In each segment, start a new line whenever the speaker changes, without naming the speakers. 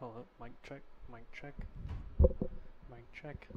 Hello, mic check, mic check, mic check.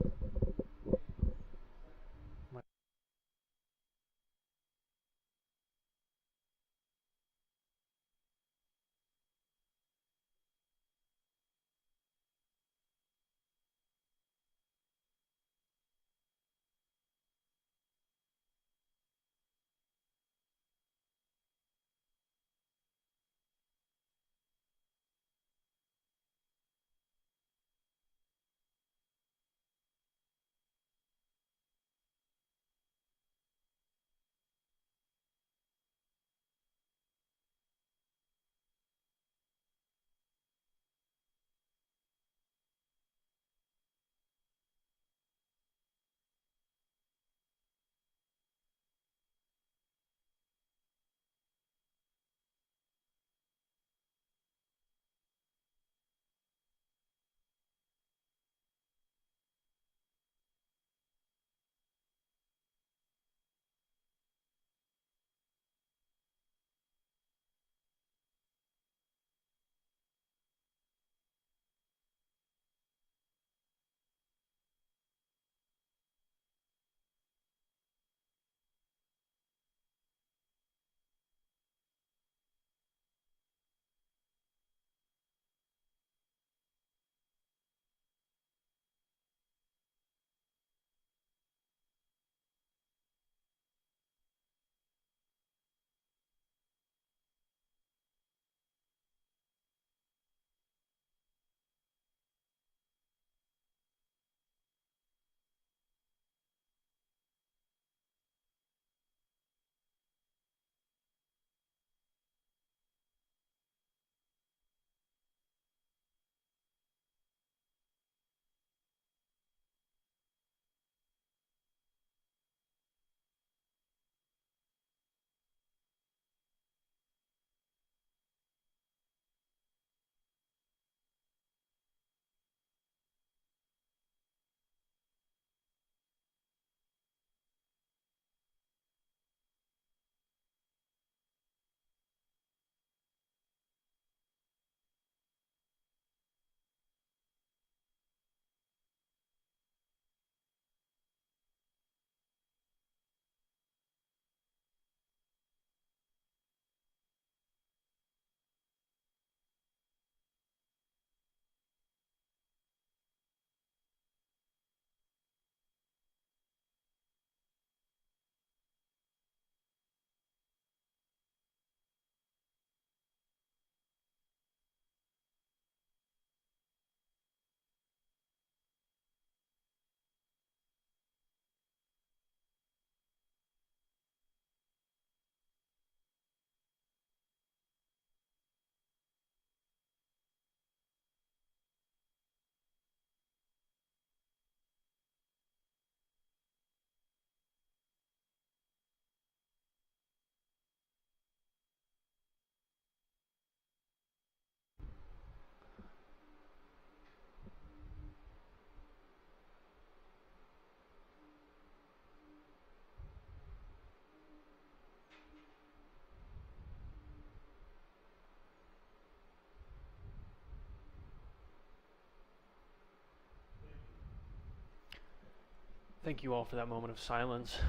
Thank you all for that moment of silence.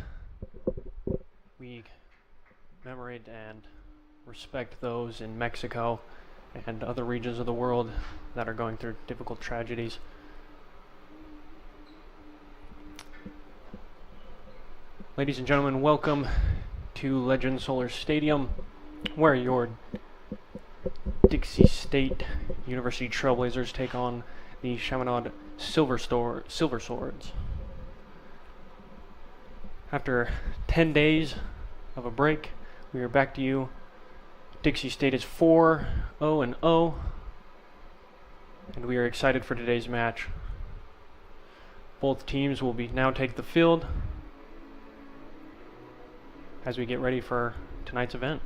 We commemorate and respect those in Mexico and other regions of the world that are going through difficult tragedies. Ladies and gentlemen, welcome to Legend Solar Stadium, where your Dixie State University Trailblazers take on the Chaminade Silver Swords. After 10 days of a break, we are back to you. Dixie State is 4-0-0, and we are excited for today's match. Both teams will now take the field as we get ready for tonight's event.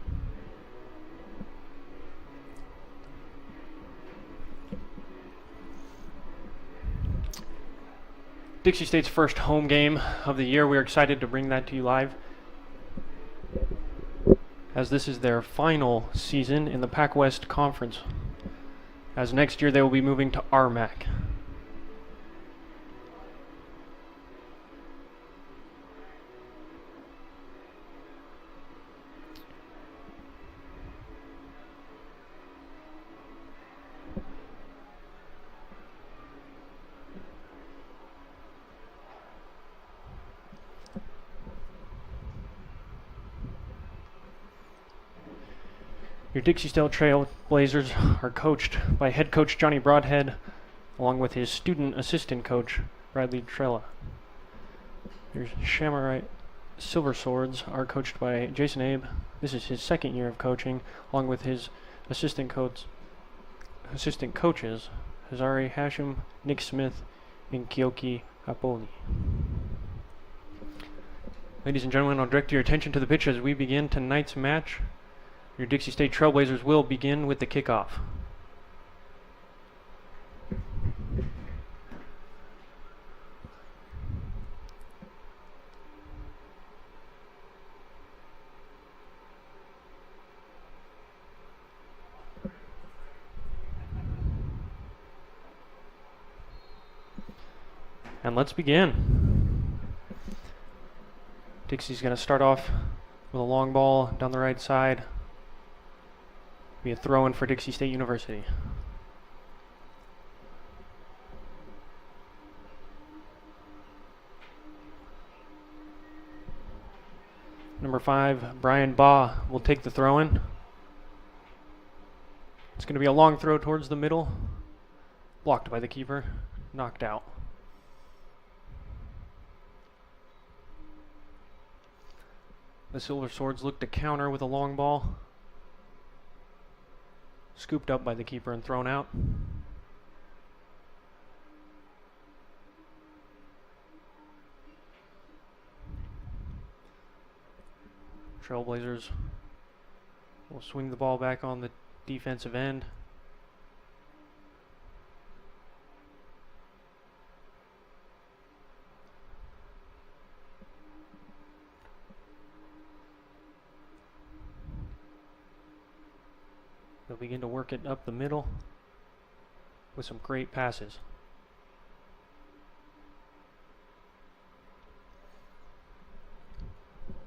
Dixie State's first home game of the year. We're excited to bring that to you live, as this is their final season in the Pac West Conference. as next year they will be moving to RMAC. Your Dixie State Trailblazers are coached by head coach Johnny Broadhead, along with his student assistant coach Bradley Trella. Your Chaminade Silver Swords are coached by Jason Abe. This is his second year of coaching, along with his assistant coaches Hazari Hashim, Nick Smith, and Kyoki Apoli. Ladies and gentlemen, I'll direct your attention to the pitch as we begin tonight's match. Your Dixie State Trailblazers will begin with the kickoff. And let's begin. Dixie's going to start off with a long ball down the right side. Be a throw-in for Dixie State University. Number 5, Brian Baugh will take the throw-in. It's going to be a long throw towards the middle. Blocked by the keeper. Knocked out. The Silver Swords look to counter with a long ball. Scooped up by the keeper and thrown out. Trailblazers will swing the ball back on the defensive end. They'll begin to work it up the middle with some great passes.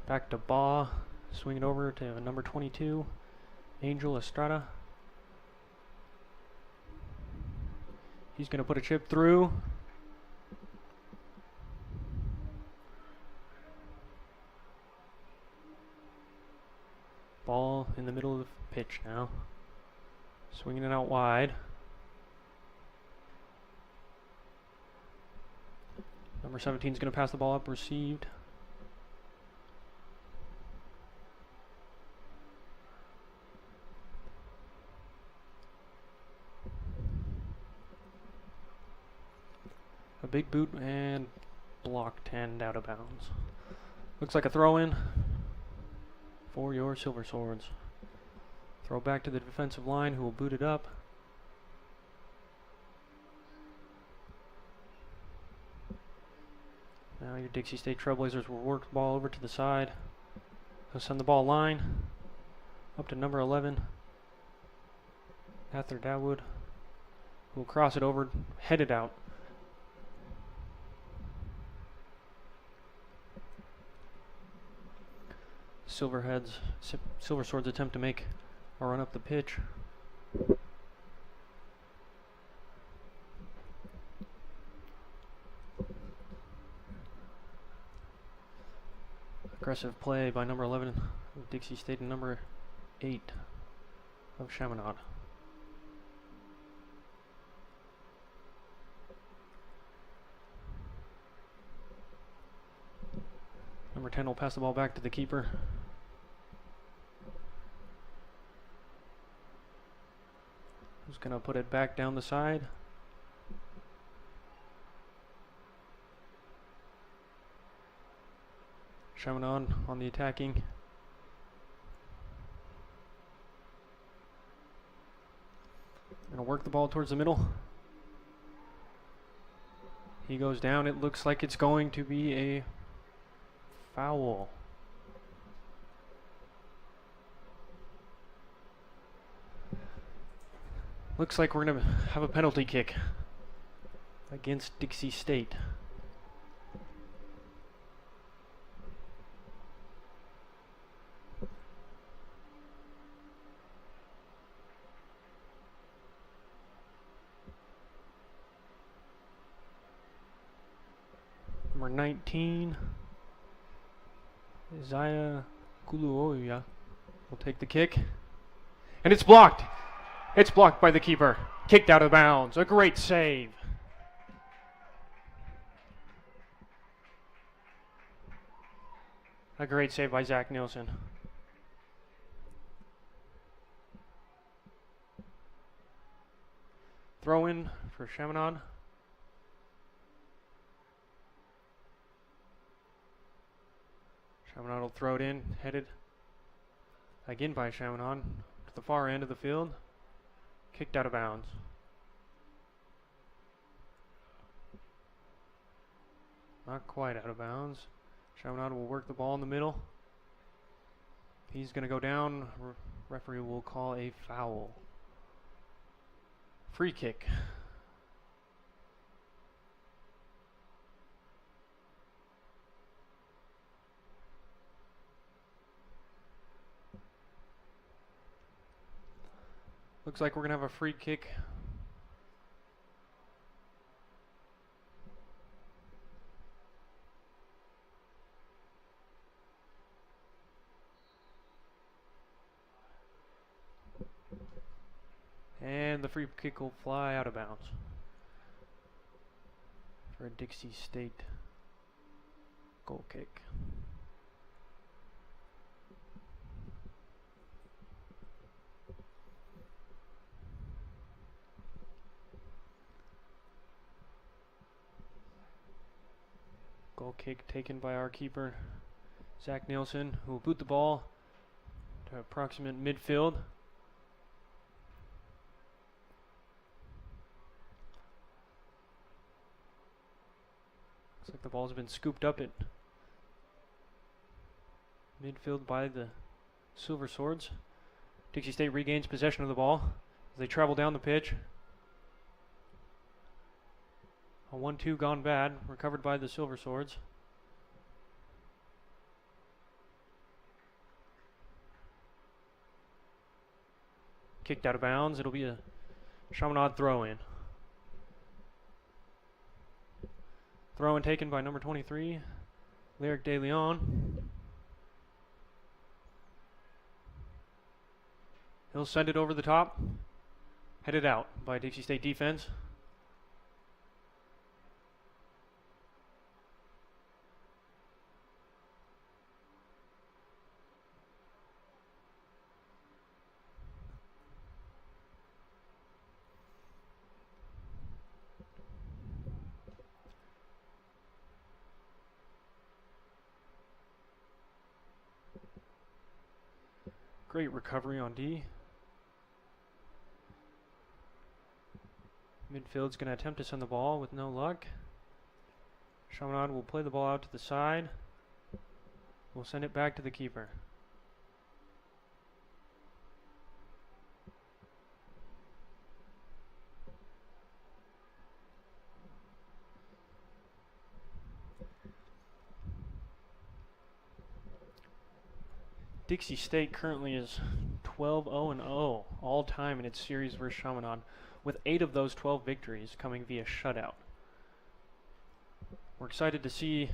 Back to Baugh, swing it over to number 22, Angel Estrada. He's going to put a chip through. Ball in the middle of the pitch now. Swinging it out wide. Number 17 is going to pass the ball up, received. A big boot and blocked and out of bounds. Looks like a throw-in for your Silver Swords. Throw back to the defensive line, who will boot it up. Now your Dixie State Trailblazers will work the ball over to the side. They'll send the ball line up to number 11, Ather Dawood, who will cross it over, head it out. Silver Swords attempt to make a run up the pitch. Aggressive play by number 11 of Dixie State and number 8 of Chaminade. Number 10 will pass the ball back to the keeper. Who's going to put it back down the side. Chaminade on the attacking. Going to work the ball towards the middle. He goes down. It looks like it's going to be a foul. Looks like we're going to have a penalty kick against Dixie State. Number 19, Isaiah Kuluoya will take the kick. And it's blocked. It's blocked by the keeper. Kicked out of bounds. A great save. A great save by Zach Nielsen. Throw in for Chaminade. Chaminade will throw it in, headed again by Chaminade to the far end of the field. Kicked out of bounds. Not quite out of bounds. Chaminade will work the ball in the middle. He's going to go down. Referee will call a foul. Free kick. Looks like we're going to have a free kick. And the free kick will fly out of bounds for a Dixie State goal kick. Goal kick taken by our keeper, Zach Nielsen, who will boot the ball to approximate midfield. Looks like the ball's been scooped up at midfield by the Silver Swords. Dixie State regains possession of the ball as they travel down the pitch. A 1-2 gone bad, recovered by the Silver Swords. Kicked out of bounds. It'll be a Chaminade throw-in. Throw-in taken by number 23, Lyric De Leon. He'll send it over the top. Headed out by Dixie State defense. Great recovery on D. Midfield's going to attempt to send the ball with no luck. Chaminade will play the ball out to the side. We'll send it back to the keeper. Dixie State currently is 12-0-0 all time in its series versus Chaminade, with 8 of those 12 victories coming via shutout. We're excited to see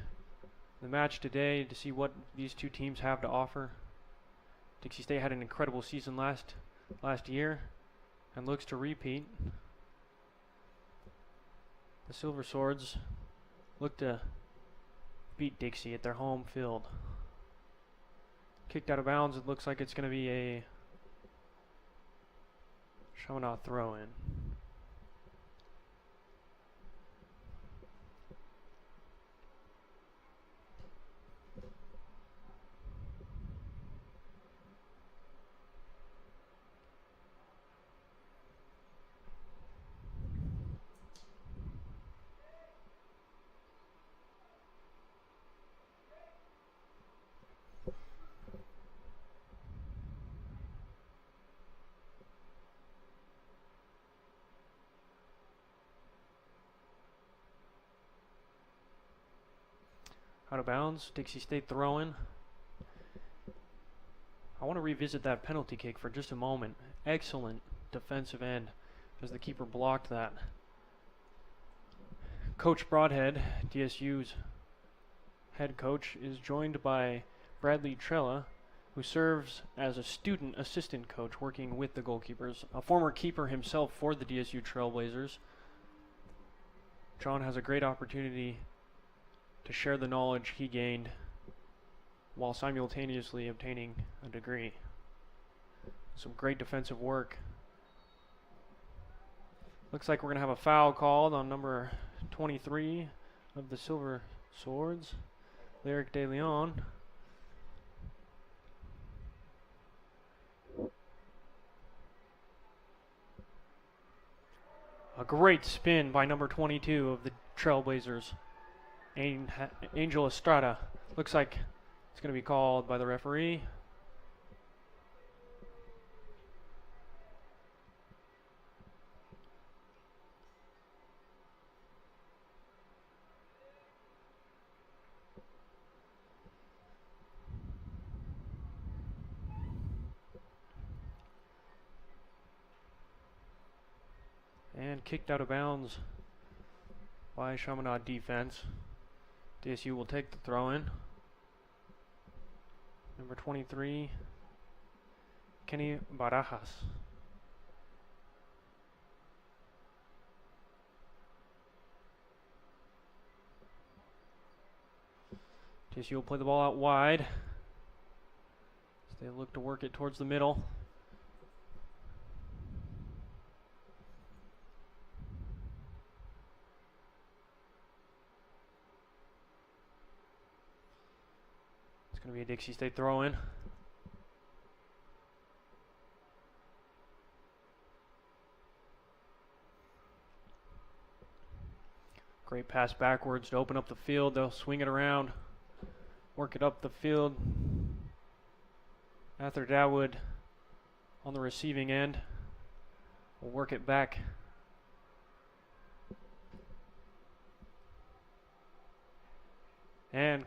the match today, to see what these two teams have to offer. Dixie State had an incredible season last year and looks to repeat. The Silver Swords look to beat Dixie at their home field. Kicked out of bounds. It looks like it's going to be a Chaminade throw-in. Out of bounds. Dixie State throwing. I want to revisit that penalty kick for just a moment. Excellent defensive end as the keeper blocked that. Coach Broadhead, DSU's head coach, is joined by Bradley Trella, who serves as a student assistant coach working with the goalkeepers, a former keeper himself for the DSU Trailblazers. John has a great opportunity to share the knowledge he gained while simultaneously obtaining a degree. Some great defensive work. Looks like we're going to have a foul called on number 23 of the Silver Swords, Lyric De Leon. A great spin by number 22 of the Trailblazers, Angel Estrada. Looks like it's going to be called by the referee. And kicked out of bounds by Chaminade defense. DSU will take the throw in. Number 23, Kenny Barajas. DSU will play the ball out wide as they look to work it towards the middle. It's going to be a Dixie State throw-in. Great pass backwards to open up the field. They'll swing it around, work it up the field. Arthur Dawood on the receiving end will work it back. And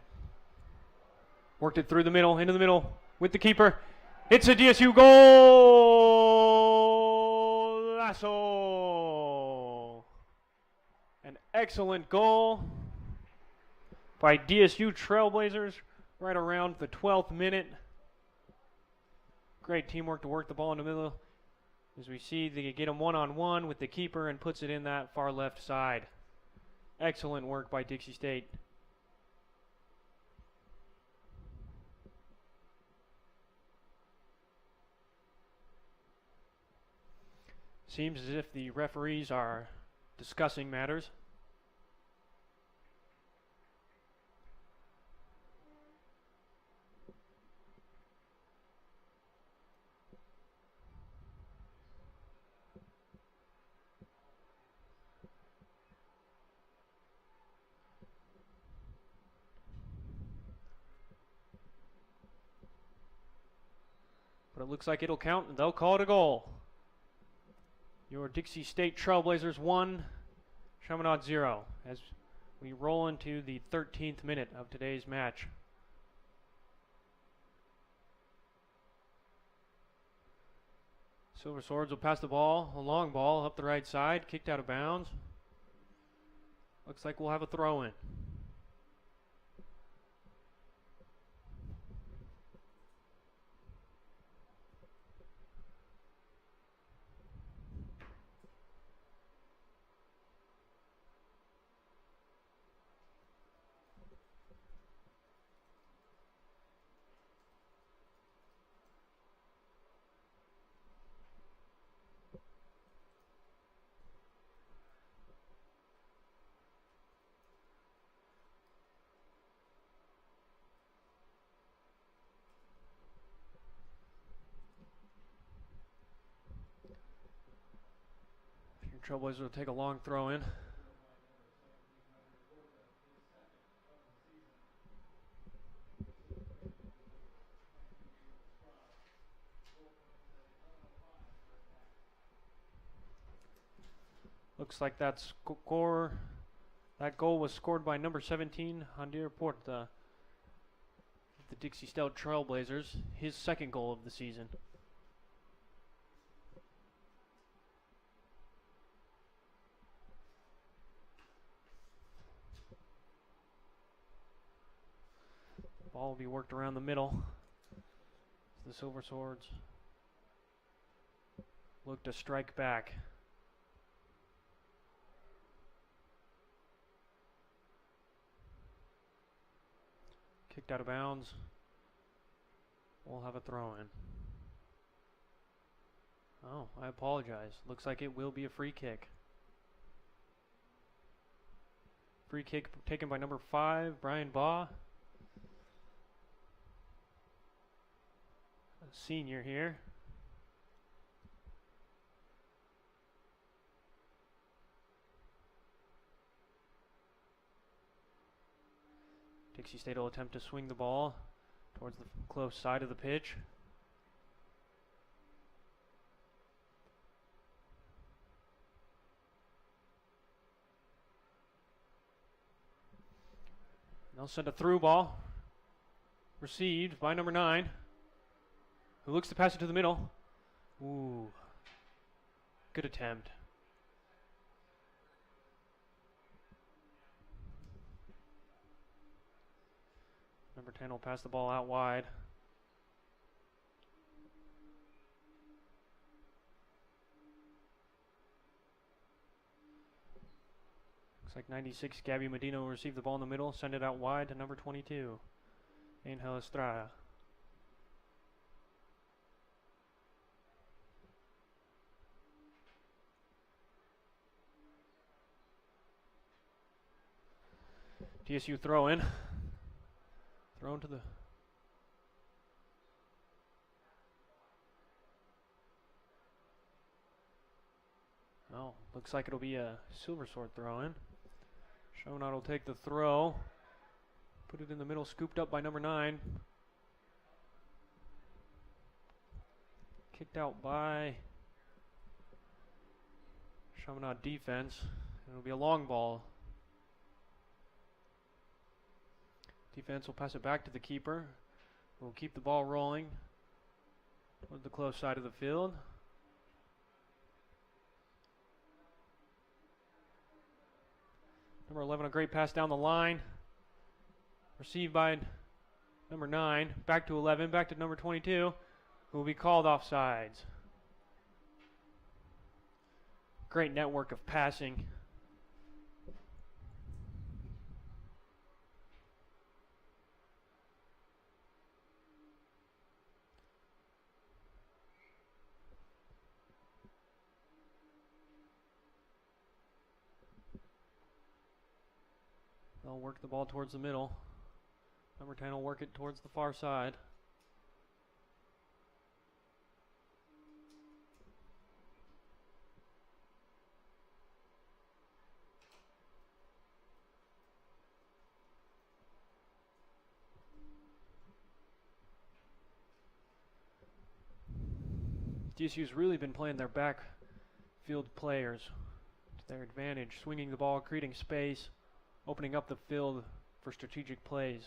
worked it through the middle, into the middle with the keeper. It's a DSU goal! Lasso! An excellent goal by DSU Trailblazers right around the 12th minute. Great teamwork to work the ball in the middle. As we see, they get him one-on-one with the keeper and puts it in that far left side. Excellent work by Dixie State. Seems as if the referees are discussing matters. But it looks like it'll count and they'll call it a goal. Your Dixie State Trailblazers 1, Chaminade 0, as we roll into the 13th minute of today's match. Silver Swords will pass the ball, a long ball up the right side, kicked out of bounds. Looks like we'll have a throw-in. Trailblazers will take a long throw in. Looks like that score That goal was scored by number 17, Handir Porta, the Dixie Stout Trailblazers, his second goal of the season. Ball will be worked around the middle. The Silver Swords look to strike back. Kicked out of bounds. We'll have a throw in. Oh, I apologize. Looks like it will be a free kick. Free kick taken by number 5, Brian Baugh. A senior here. Dixie State will attempt to swing the ball towards the close side of the pitch. They'll send a through ball. Received by number 9, who looks to pass it to the middle. Ooh. Good attempt. Number 10 will pass the ball out wide. Looks like 96, Gabby Medina will receive the ball in the middle, send it out wide to number 22, Angel Estrada. TSU throw in. Thrown to the... Oh, looks like it'll be a Silver Sword throw in. Chaminade will take the throw. Put it in the middle, scooped up by number 9. Kicked out by Chaminade defense. And it'll be a long ball. Defense will pass it back to the keeper. We'll keep the ball rolling toward the close side of the field. Number 11, a great pass down the line. Received by number 9. Back to 11, back to number 22, who will be called offsides. Great network of passing. They'll work the ball towards the middle. Number 10 will work it towards the far side. DSU's really been playing their backfield players to their advantage, swinging the ball, creating space, opening up the field for strategic plays.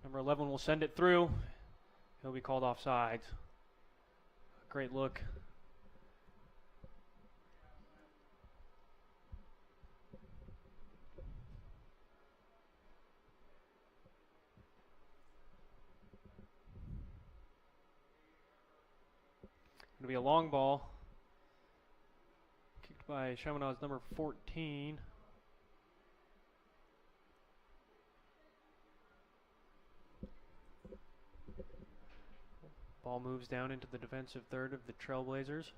Number 11 will send it through. He'll be called offsides. Great look. It'll be a long ball. Kicked by Chaminade's number 14. Ball moves down into the defensive third of the Trailblazers.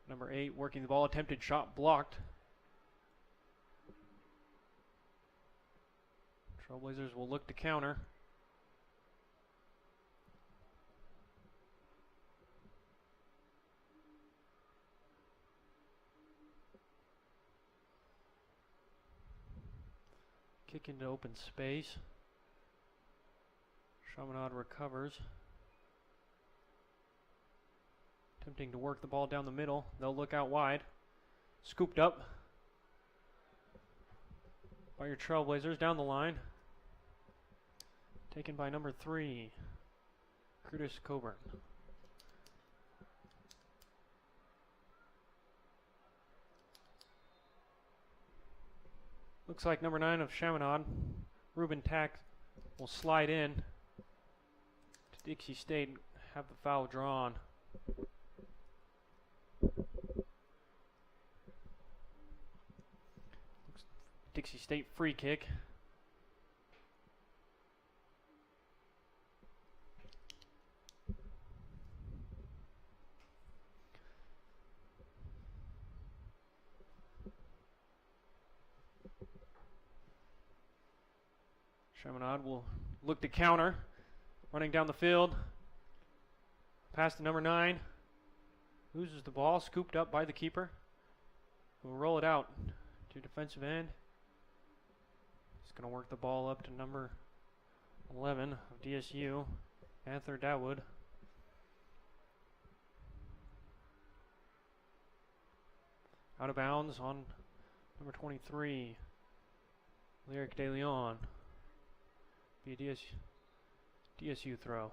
Number 8 working the ball, attempted shot blocked. Trailblazers will look to counter. Kick into open space. Chaminade recovers. Attempting to work the ball down the middle. They'll look out wide. Scooped up by your Trailblazers down the line. Taken by number 3, Curtis Coburn. Looks like number 9 of Chaminade, Ruben Tack, will slide in to Dixie State, have the foul drawn. Dixie State free kick. Chaminade will look to counter, running down the field. Pass to number 9. Loses the ball, scooped up by the keeper. We'll roll it out to defensive end. He's going to work the ball up to number 11 of DSU, Arthur Dawood. Out of bounds on number 23, Lyric De Leon. Be a DSU throw.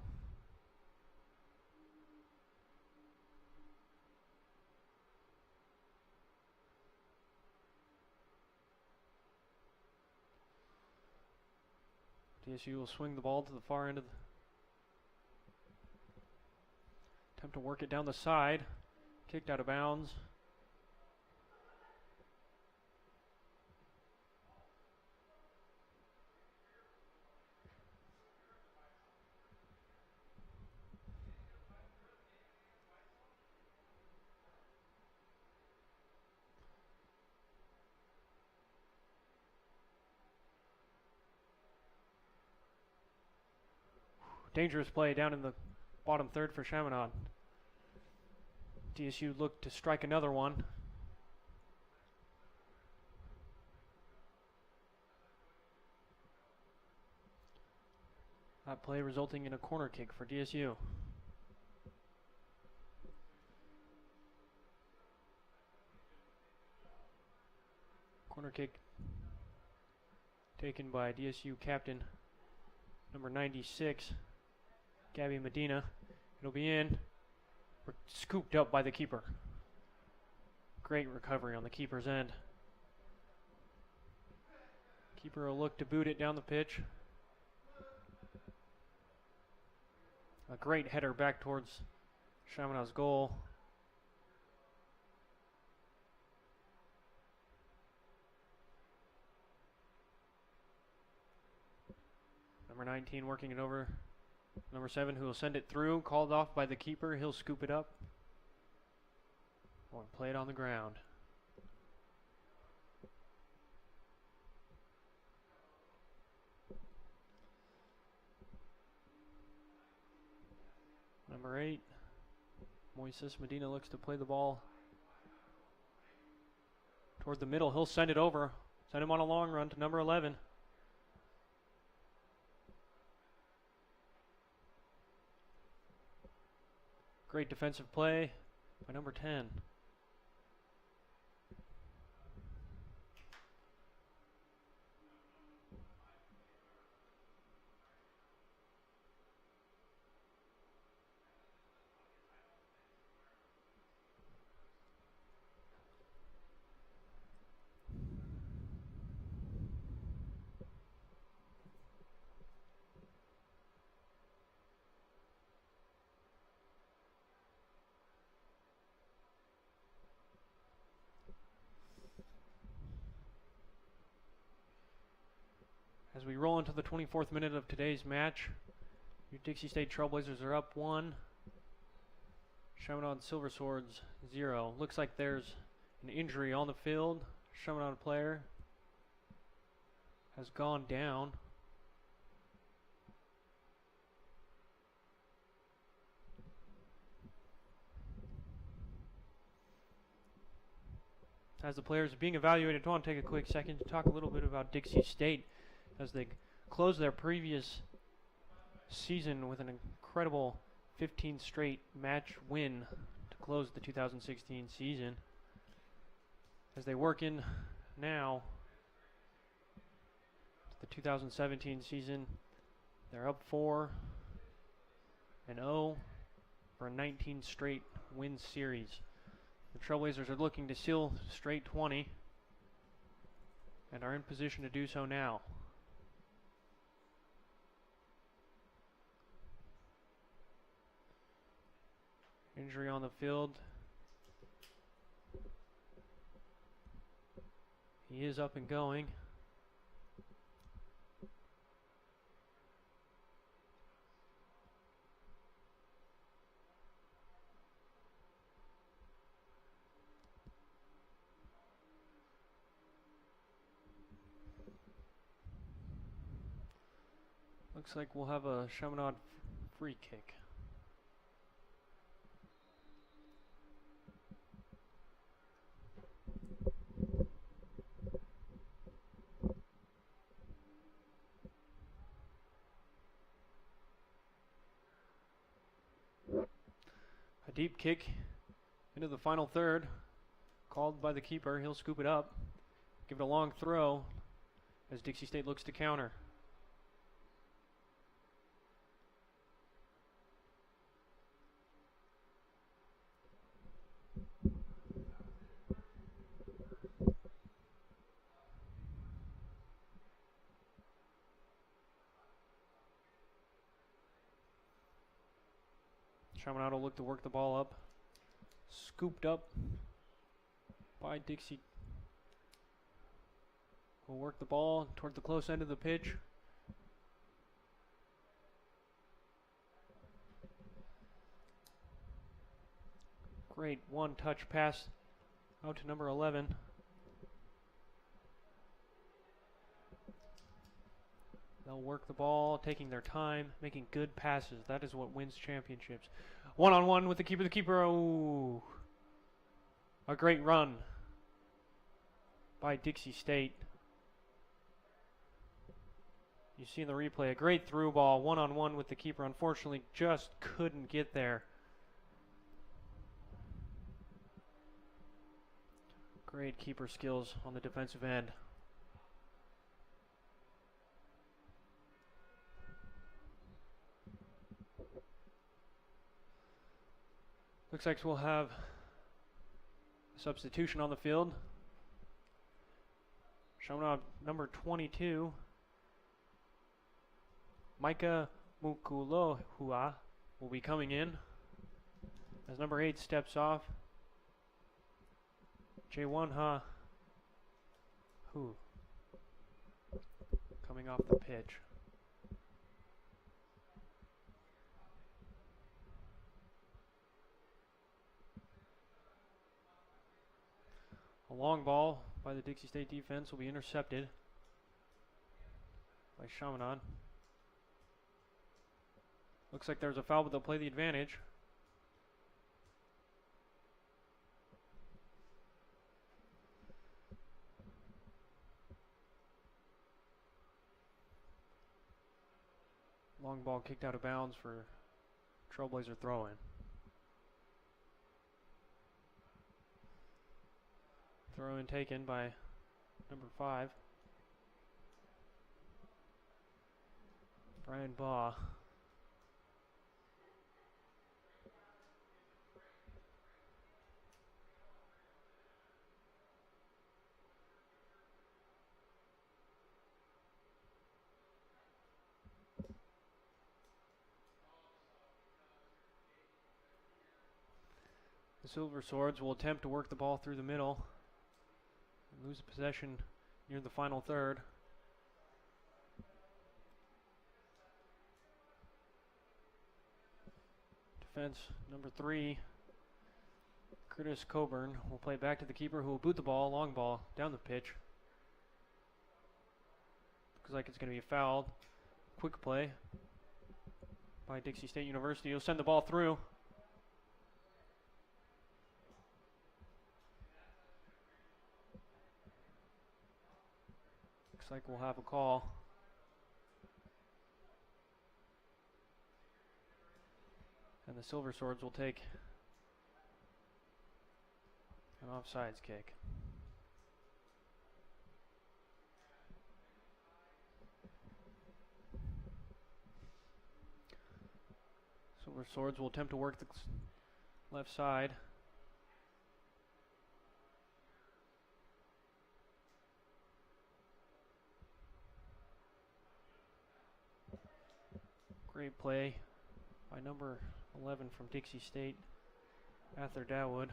DSU will swing the ball to the far end of the... Attempt to work it down the side. Kicked out of bounds. Dangerous play down in the bottom third for Chaminade. DSU looked to strike another one. That play resulting in a corner kick for DSU. Corner kick taken by DSU captain number 96. Gabby Medina. It'll be in. We're scooped up by the keeper. Great recovery on the keeper's end. Keeper will look to boot it down the pitch. A great header back towards Chaminade's goal. Number 19 working it over. Number 7 who will send it through. Called off by the keeper. He'll scoop it up. Or play it on the ground. Number 8. Moises Medina looks to play the ball toward the middle. He'll send it over. Send him on a long run to number 11. Great defensive play by number 10. As we roll into the 24th minute of today's match, your Dixie State Trailblazers are up 1. Chaminade Silver Swords 0. Looks like there's an injury on the field. Chaminade player has gone down. As the players are being evaluated, I want to take a quick second to talk a little bit about Dixie State as they close their previous season with an incredible 15 straight match win to close the 2016 season. As they work in now to the 2017 season, they're up 4-0 for a 19 straight win series. The Trailblazers are looking to seal straight 20 and are in position to do so now. Injury on the field. He is up and going. Looks like we'll have a Chaminade free kick. A deep kick into the final third, called by the keeper. He'll scoop it up, give it a long throw as Dixie State looks to counter. Chaminade will look to work the ball up. Scooped up by Dixie. Will work the ball toward the close end of the pitch. Great one-touch pass out to number 11. They'll work the ball, taking their time, making good passes. That is what wins championships. One-on-one with the keeper. The keeper, oh, a great run by Dixie State. You see in the replay, a great through ball, one-on-one with the keeper. Unfortunately, just couldn't get there. Great keeper skills on the defensive end. Looks like we'll have a substitution on the field. Chaminade number 22, Micah Mukulohua, will be coming in as number 8 steps off. Jawanha Hu coming off the pitch. A long ball by the Dixie State defense will be intercepted by Chaminade. Looks like there's a foul, but they'll play the advantage. Long ball kicked out of bounds for Trailblazer throw-in. Throw-in taken by number 5, Brian Baugh. The Silver Swords will attempt to work the ball through the middle and lose possession near the final third. Defense number 3, Curtis Coburn, will play back to the keeper, who will boot the ball, long ball, down the pitch. Looks like it's going to be fouled. Quick play by Dixie State University. He'll send the ball through. Looks like we'll have a call. And the Silver Swords will take an offsides kick. Silver Swords will attempt to work the left side. Great play by number 11 from Dixie State, Arthur Dawood.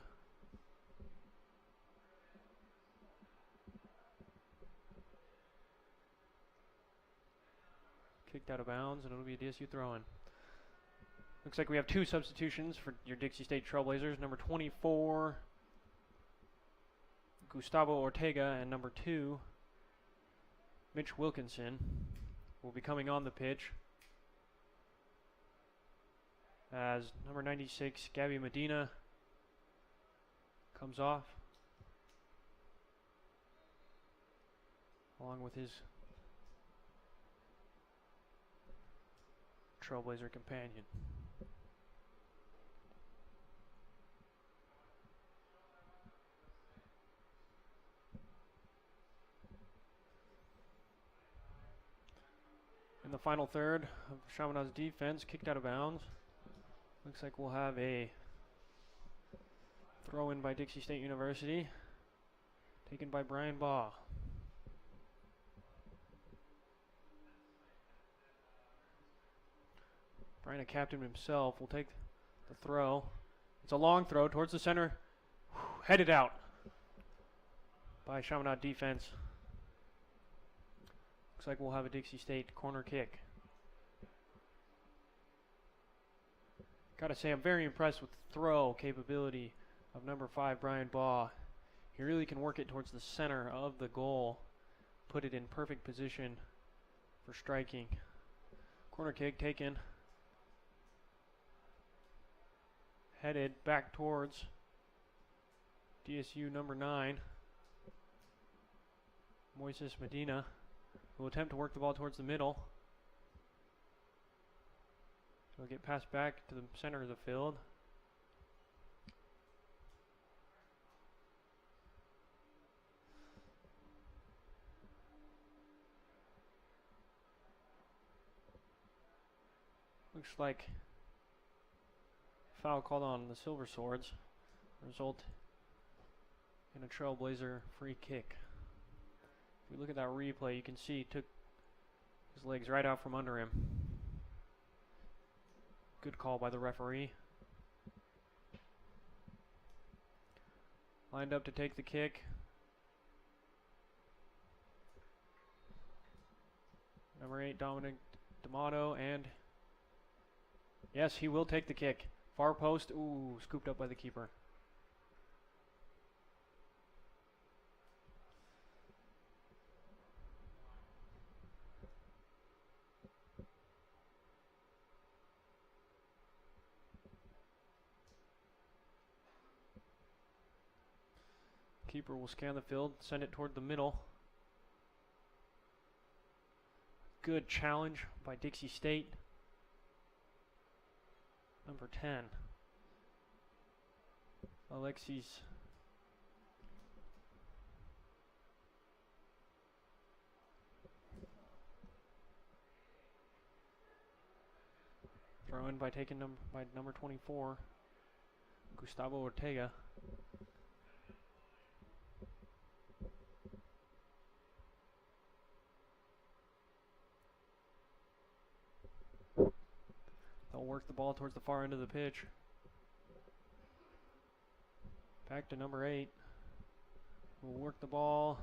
Kicked out of bounds, and it'll be a DSU throw-in. Looks like we have two substitutions for your Dixie State Trailblazers. Number 24, Gustavo Ortega, and number 2, Mitch Wilkinson, will be coming on the pitch as number 96, Gabby Medina, comes off, along with his Trailblazer companion. In the final third of Chaminade's defense, kicked out of bounds. Looks like we'll have a throw in by Dixie State University, taken by Brian Baugh. Brian, a captain himself, will take the throw. It's a long throw towards the center. Headed out by Chaminade defense. Looks like we'll have a Dixie State corner kick. Gotta say, I'm very impressed with the throw capability of number 5, Brian Baugh. He really can work it towards the center of the goal, put it in perfect position for striking. Corner kick taken. Headed back towards DSU number 9, Moises Medina, who will attempt to work the ball towards the middle. So it'll get passed back to the center of the field. Looks like foul called on the Silver Swords, result in a Trailblazer free kick. If we look at that replay, you can see he took his legs right out from under him. Good call by the referee. Lined up to take the kick. Number 8, Dominic D'Amato, and yes, he will take the kick. Far post, ooh, scooped up by the keeper. Keeper will scan the field, send it toward the middle. Good challenge by Dixie State. Number 10, Alexis throw in by taking by number 24, Gustavo Ortega. They'll work the ball towards the far end of the pitch. Back to number 8. We'll work the ball.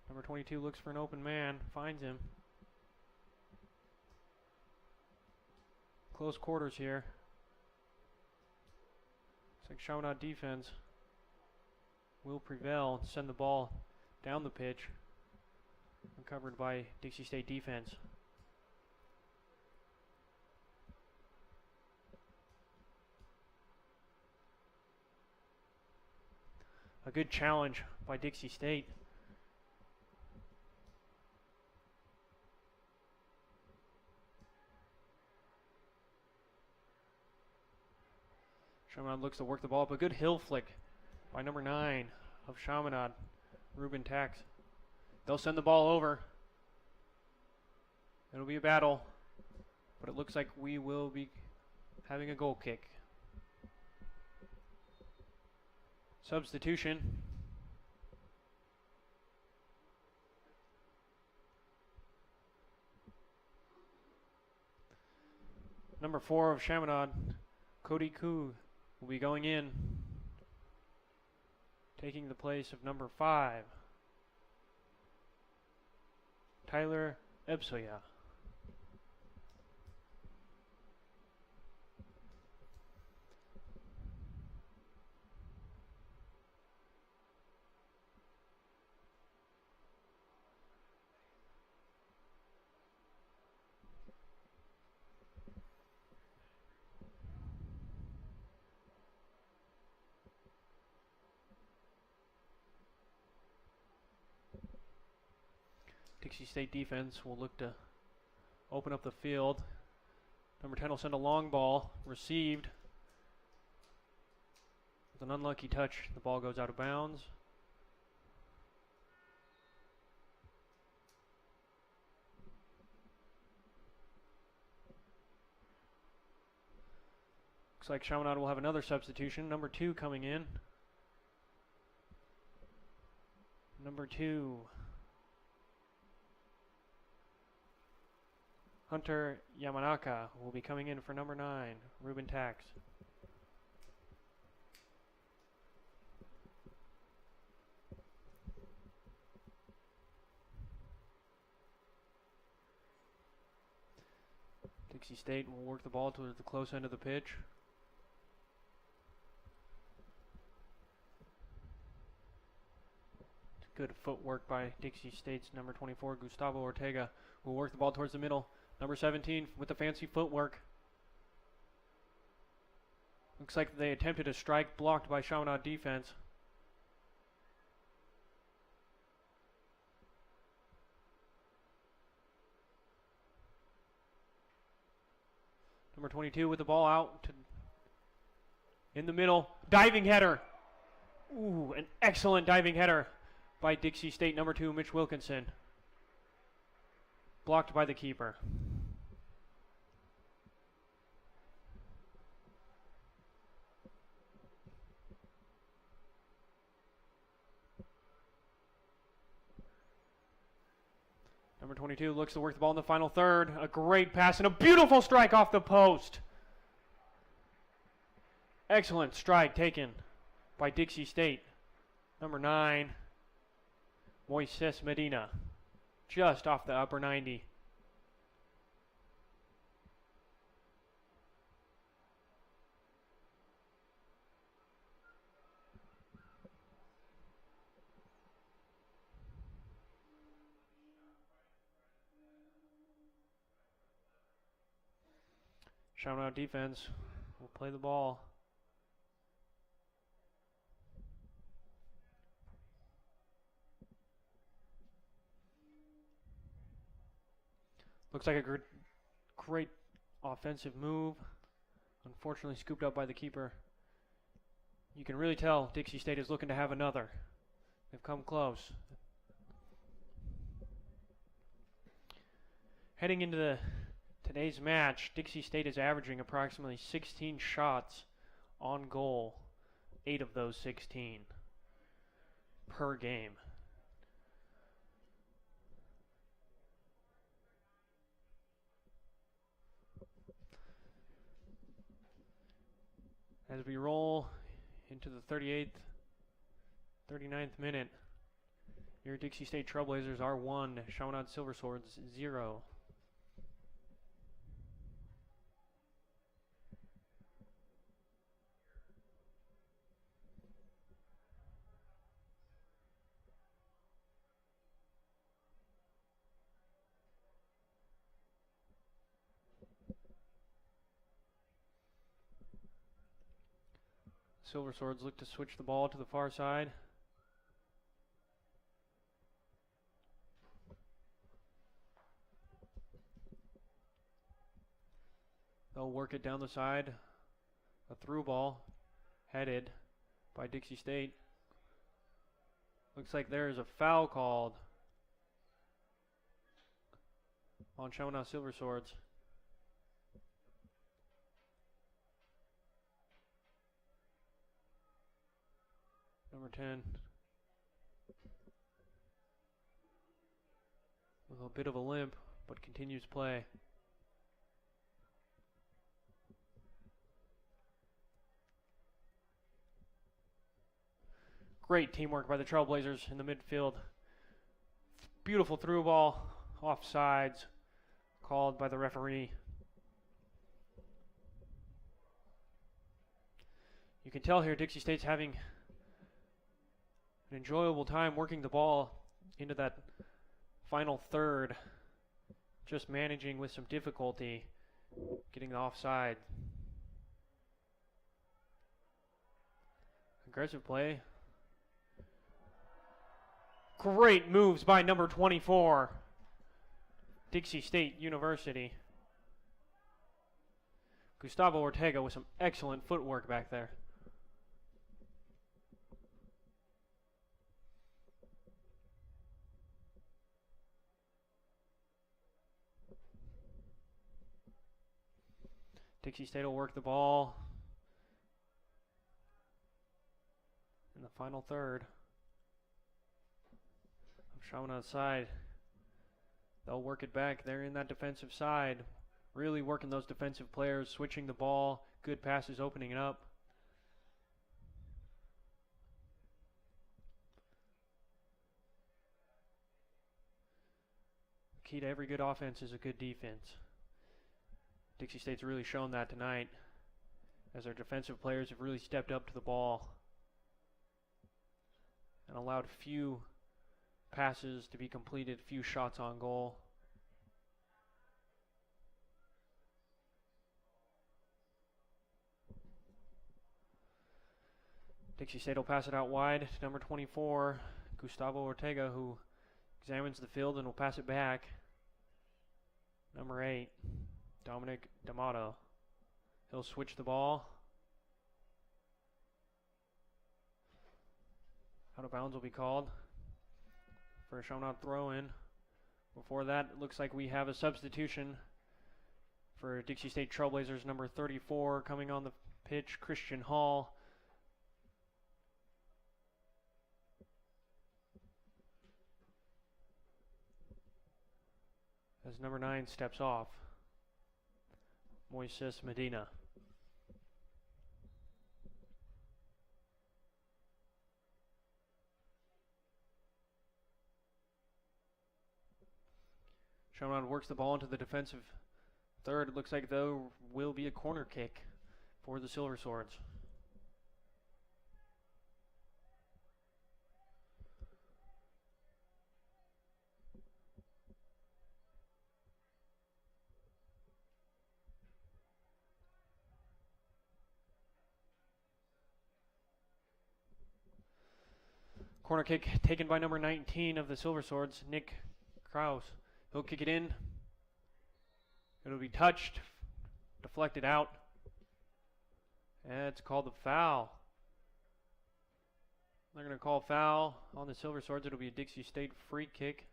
Number 22 looks for an open man, finds him. Close quarters here. Looks like Chaminade defense will prevail and send the ball down the pitch. Recovered by Dixie State defense. A good challenge by Dixie State. Chaminade looks to work the ball up. A good hill flick by number 9 of Chaminade, Ruben Tax. They'll send the ball over. It'll be a battle, but it looks like we will be having a goal kick. Substitution. Number 4 of Chaminade, Cody Koo, will be going in, taking the place of number 5, Tyler Ebsoya. Dixie State defense will look to open up the field. Number 10 will send a long ball, received. With an unlucky touch, the ball goes out of bounds. Looks like Chaminade will have another substitution. Number 2 coming in. Number 2. Hunter Yamanaka will be coming in for number 9, Ruben Tax. Dixie State will work the ball towards the close end of the pitch. Good footwork by Dixie State's number 24, Gustavo Ortega, who will work the ball towards the middle. Number 17 with the fancy footwork. Looks like they attempted a strike blocked by Chaminade defense. Number 22 with the ball out in the middle. Diving header. Ooh, an excellent diving header by Dixie State number 2, Mitch Wilkinson. Blocked by the keeper. Number 22 looks to work the ball in the final third. A great pass and a beautiful strike off the post. Excellent strike taken by Dixie State. Number 9, Moises Medina. Just off the upper 90. Chaminade defense will play the ball. Looks like a great offensive move. Unfortunately scooped up by the keeper. You can really tell Dixie State is looking to have another. They've come close. Heading into today's match, Dixie State is averaging approximately 16 shots on goal. 8 of those 16 per game. As we roll into the 39th minute, your Dixie State Trailblazers are 1, Chaminade Silver Swords 0. Silver Swords look to switch the ball to the far side. They'll work it down the side. A through ball headed by Dixie State. Looks like there is a foul called on Chaminade Silver Swords. Number 10. With a bit of a limp, but continues play. Great teamwork by the Trailblazers in the midfield. Beautiful through ball, offsides, called by the referee. You can tell here Dixie State's having an enjoyable time working the ball into that final third, just managing with some difficulty getting the offside. Aggressive play. Great moves by number 24, Dixie State University. Gustavo Ortega with some excellent footwork back there. Dixie State will work the ball in the final third. Chaminade's side. They'll work it back. They're in that defensive side. Really working those defensive players, switching the ball. Good passes, opening it up. Key to every good offense is a good defense. Dixie State's really shown that tonight, as our defensive players have really stepped up to the ball and allowed few passes to be completed, few shots on goal. Dixie State will pass it out wide to number 24, Gustavo Ortega, who examines the field and will pass it back. Number 8, Dominic D'Amato. He'll switch the ball. Out of bounds will be called for a Chaminade throw-in. Before that, it looks like we have a substitution for Dixie State Trailblazers. Number 34 coming on the pitch, Christian Hall. As number 9 steps off, Moises Medina. Chaminade works the ball into the defensive third. It looks like there will be a corner kick for the Silver Swords. Corner kick taken by number 19 of the Silver Swords, Nick Kraus. He'll kick it in. It'll be touched, deflected out. And it's called a foul. They're going to call foul on the Silver Swords. It'll be a Dixie State free kick.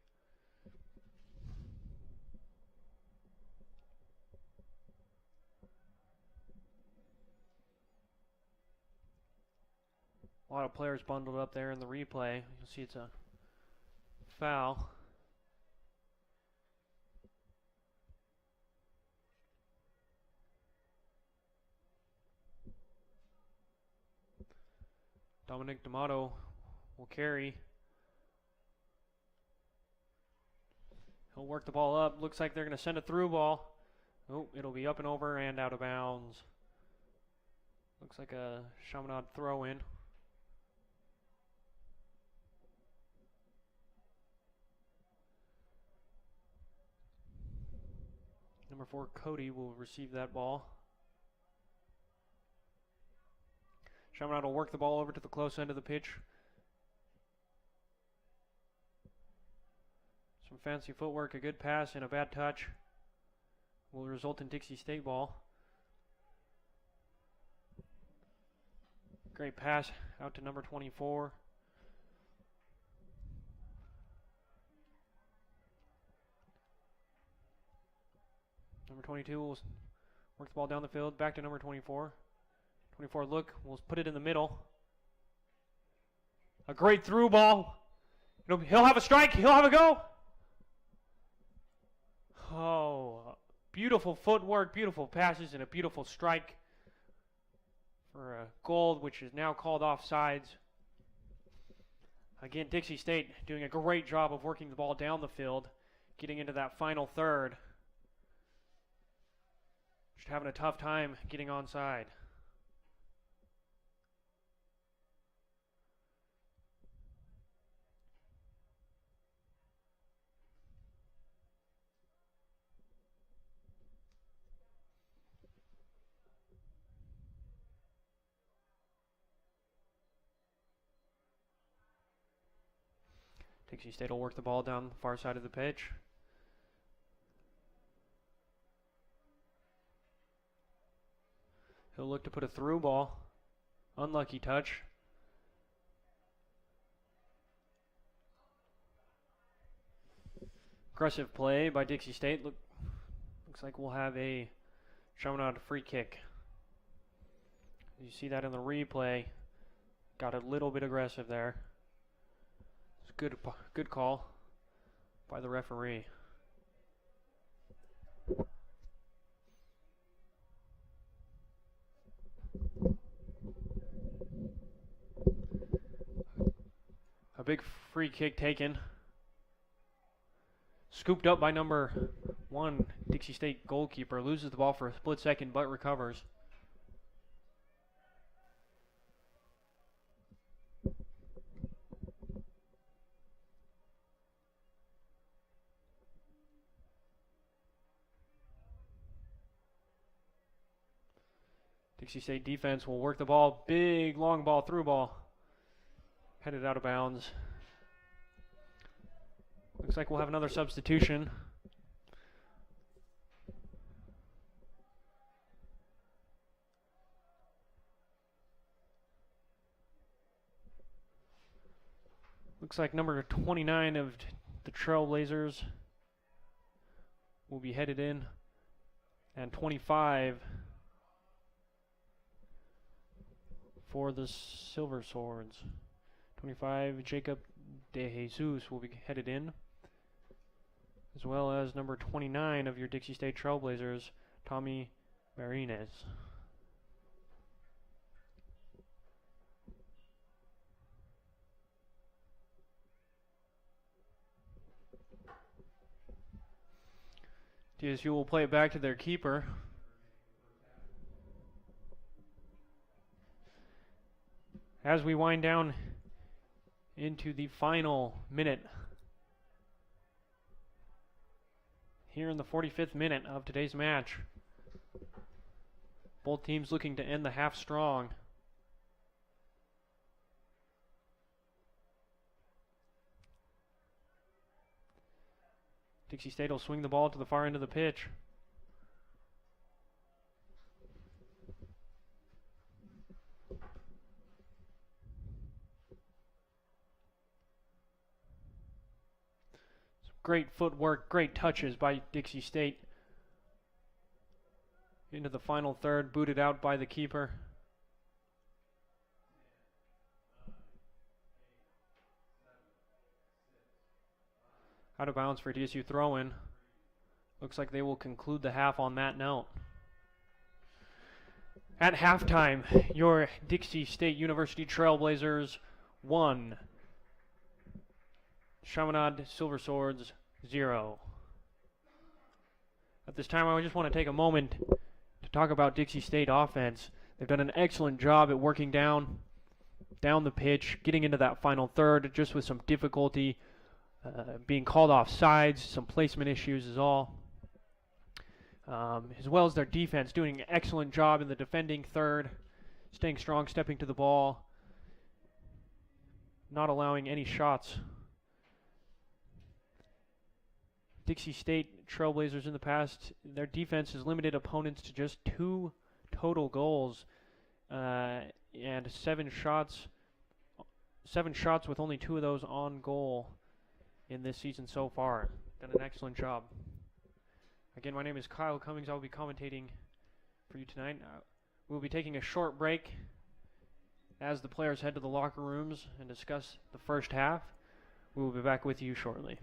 A lot of players bundled up there in the replay. You'll see it's a foul. Dominic D'Amato will carry. He'll work the ball up. Looks like they're going to send a through ball. Oh, it'll be up and over and out of bounds. Looks like a Chaminade throw-in. Number 4, Cody, will receive that ball. Chaminade will work the ball over to the close end of the pitch. Some fancy footwork, a good pass, and a bad touch will result in Dixie State ball. Great pass out to number 24. Number 22 will work the ball down the field. Back to number 24. 24 look. We'll put it in the middle. A great through ball. He'll have a strike. He'll have a go. Oh, beautiful footwork, beautiful passes, and a beautiful strike for a goal, which is now called offsides. Again, Dixie State doing a great job of working the ball down the field, getting into that final third. Just having a tough time getting onside. Dixie State will work the ball down the far side of the pitch. He'll look to put a through ball. Unlucky touch. Aggressive play by Dixie State. Looks like we'll have a Chaminade free kick. You see that in the replay. Got a little bit aggressive there. It's good call by the referee. A big free kick taken. Scooped up by number 1 Dixie State goalkeeper. Loses the ball for a split second but recovers. Dixie State defense will work the ball. Big long ball, through ball. Headed out of bounds. Looks like we'll have another substitution. Looks like number 29 of the Trailblazers will be headed in. And 25 for the Silver Swords. 25, Jacob De Jesus will be headed in, as well as number 29 of your Dixie State Trailblazers, Tommy Marines. DSU will play it back to their keeper. As we wind down into the final minute here in the 45th minute of today's match. Both teams looking to end the half strong. Dixie State will swing the ball to the far end of the pitch. Great footwork, great touches by Dixie State. Into the final third, booted out by the keeper. Out of bounds for DSU throw-in. Looks like they will conclude the half on that note. At halftime, your Dixie State University Trailblazers 1. Chaminade Silver Swords 0. At this time, I just want to take a moment to talk about Dixie State offense. They've done an excellent job at working down the pitch, getting into that final third, just with some difficulty, being called off sides, some placement issues is all. As well as their defense, doing an excellent job in the defending third, staying strong, stepping to the ball, not allowing any shots. Dixie State Trailblazers in the past, their defense has limited opponents to just 2 total goals and 7 shots with only 2 of those on goal in this season so far. Done an excellent job. Again, my name is Kyle Cummings. I'll be commentating for you tonight. We'll be taking a short break as the players head to the locker rooms and discuss the first half. We will be back with you shortly.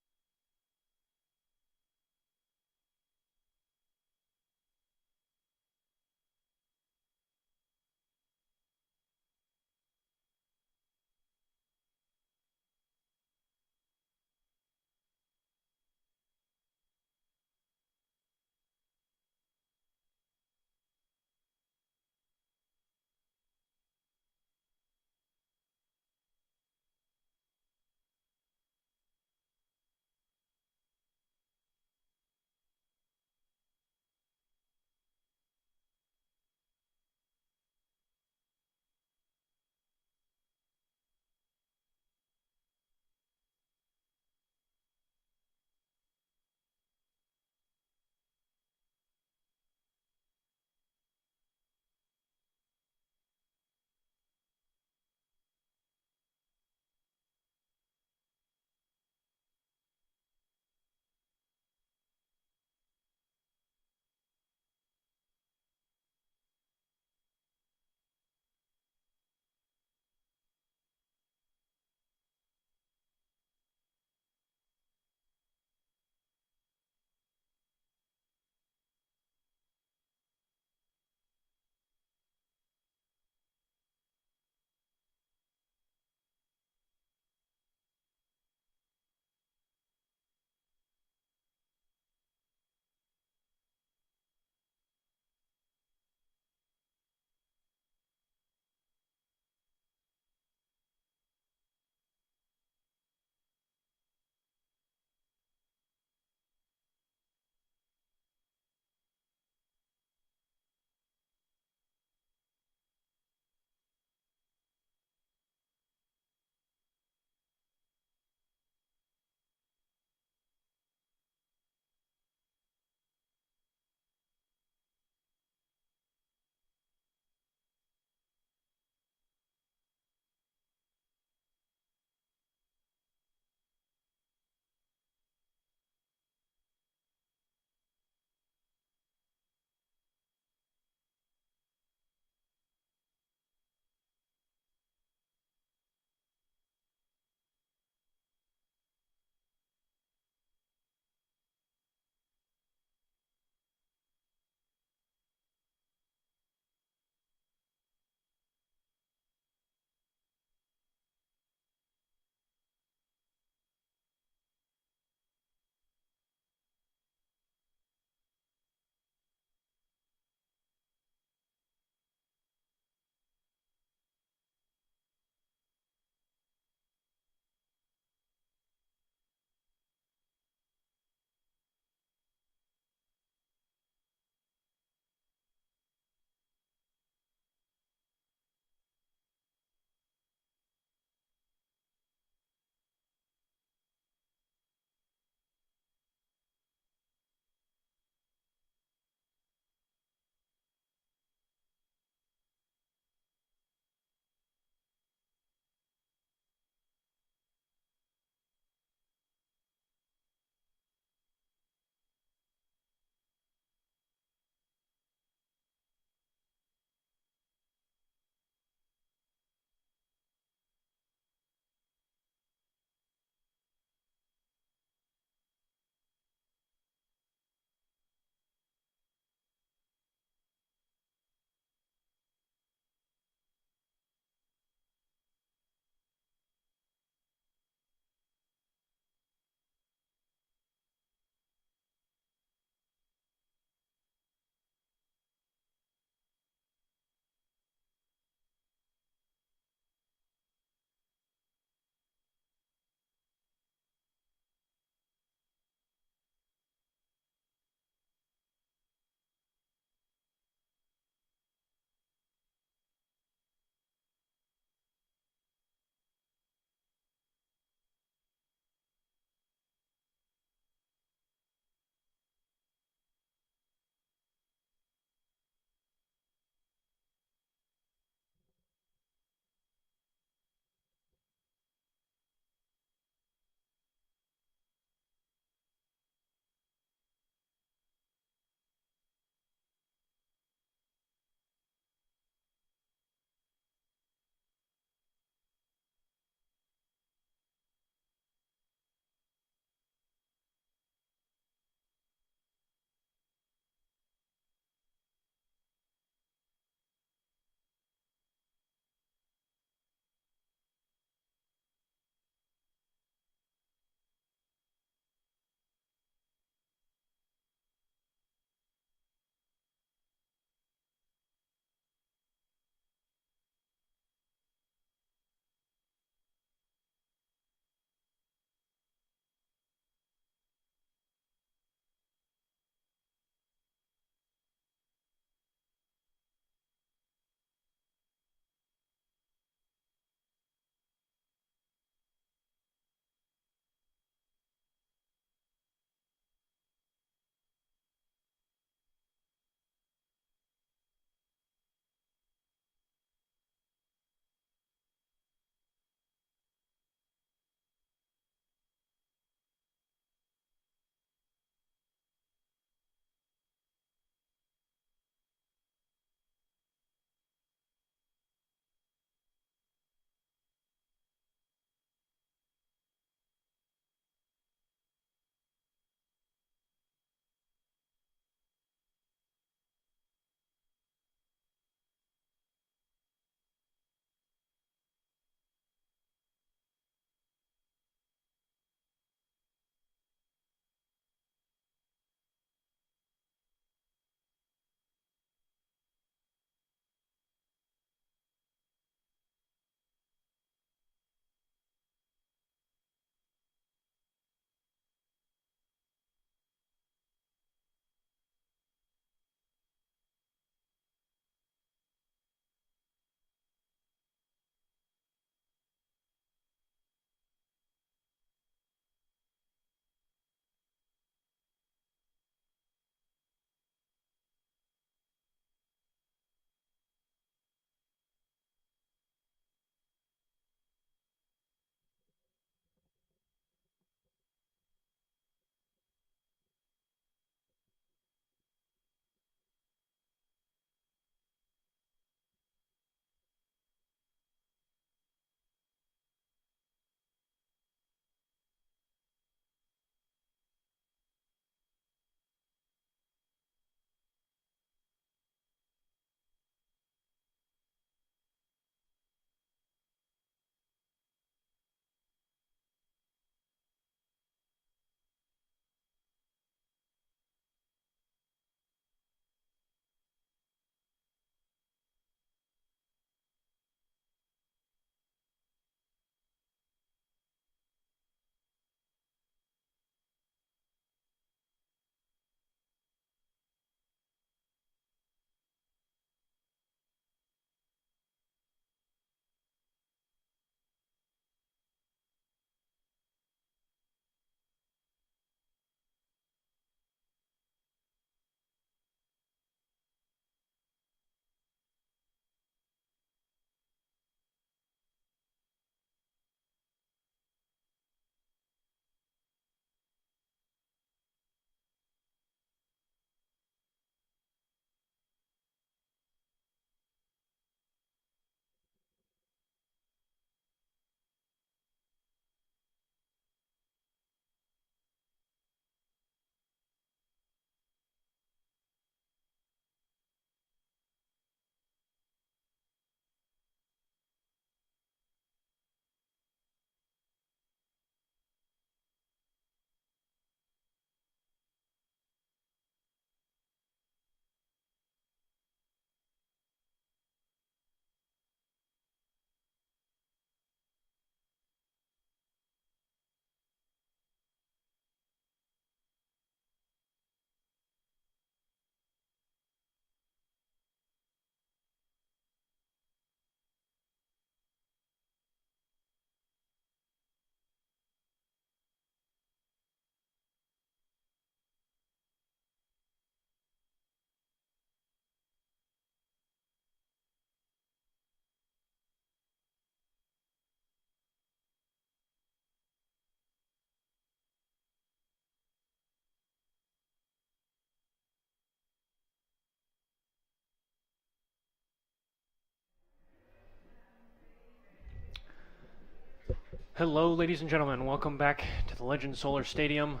Hello, ladies and gentlemen. Welcome back to the Legend Solar Stadium,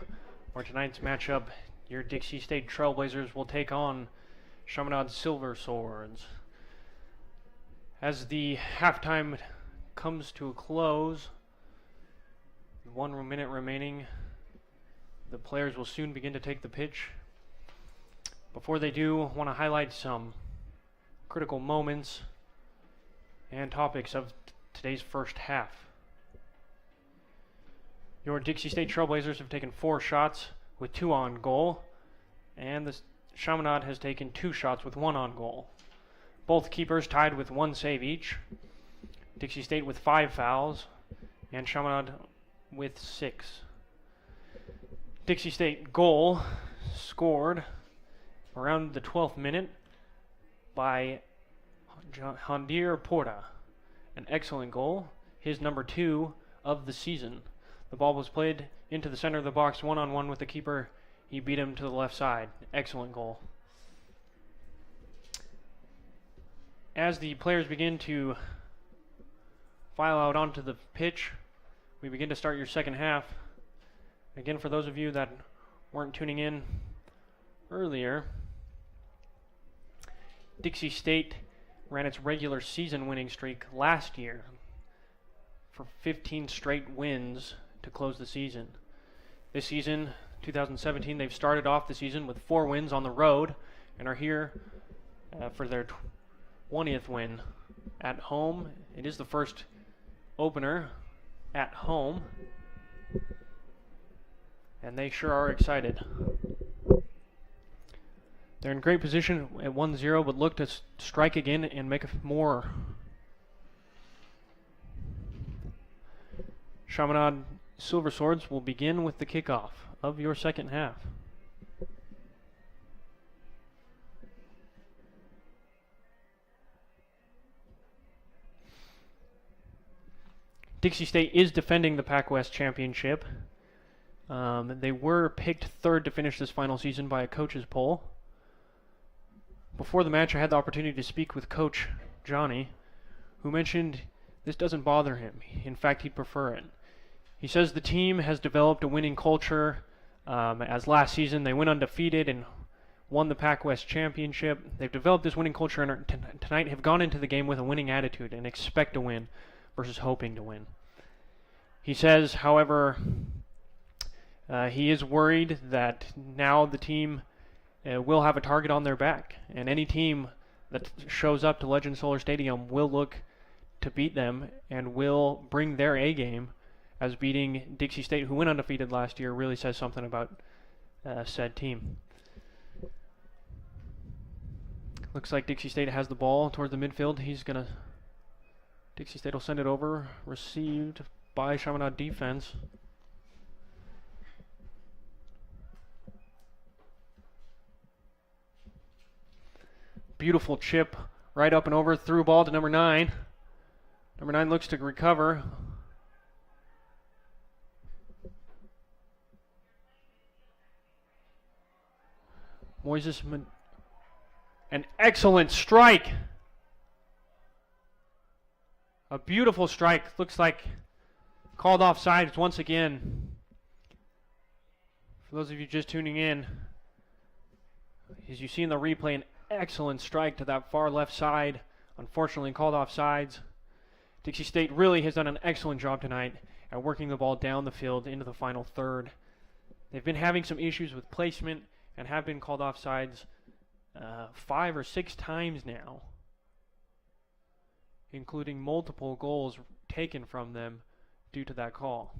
where tonight's matchup, your Dixie State Trailblazers will take on Chaminade Silver Swords. As the halftime comes to a close, 1 minute remaining, the players will soon begin to take the pitch. Before they do, I want to highlight some critical moments and topics of today's first half. Your Dixie State Trailblazers have taken 4 shots with 2 on goal, and the Chaminade has taken 2 shots with 1 on goal. Both keepers tied with 1 save each. Dixie State with 5 fouls, and Chaminade with 6. Dixie State goal scored around the 12th minute by Hondir Porta. An excellent goal, his number 2 of the season. The ball was played into the center of the box one-on-one with the keeper. He beat him to the left side. Excellent goal. As the players begin to file out onto the pitch, we begin to start your second half. Again, for those of you that weren't tuning in earlier, Dixie State ran its regular season winning streak last year for 15 straight wins to close the season. This season, 2017, they've started off the season with 4 wins on the road and are here for their 20th win at home. It is the first opener at home, and they sure are excited. They're in great position at 1-0, but look to strike again and make more. Chaminade Silver Swords will begin with the kickoff of your second half. Dixie State is defending the Pac-West Championship. They were picked 3rd to finish this final season by a coach's poll. Before the match, I had the opportunity to speak with Coach Johnny, who mentioned this doesn't bother him. In fact, he'd prefer it. He says the team has developed a winning culture. As last season, they went undefeated and won the Pac-West Championship. They've developed this winning culture and tonight have gone into the game with a winning attitude and expect to win versus hoping to win. He says, however, he is worried that now the team will have a target on their back, and any team that shows up to Legend Solar Stadium will look to beat them and will bring their A game, as beating Dixie State, who went undefeated last year, really says something about said team. Looks like Dixie State has the ball toward the midfield. Dixie State will send it over, received by Chaminade defense. Beautiful chip, right up and over, through ball to number 9. Number 9 looks to recover. Moises, an excellent strike. A beautiful strike. Looks like called offsides once again. For those of you just tuning in, as you see in the replay, an excellent strike to that far left side. Unfortunately called offsides. Dixie State really has done an excellent job tonight at working the ball down the field into the final third. They've been having some issues with placement and have been called offsides 5 or 6 times now, including multiple goals taken from them due to that call.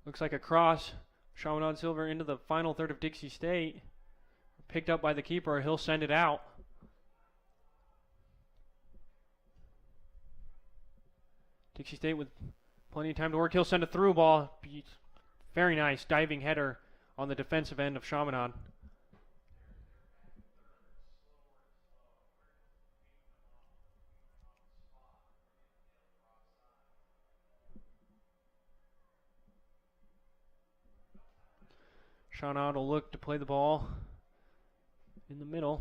Looks like a cross, Chaminade Silver into the final third of Dixie State. Picked up by the keeper, he'll send it out. Dixie State with plenty of time to work, he'll send a through ball. Very nice diving header on the defensive end of Chaminade. Chaminade will look to play the ball in the middle.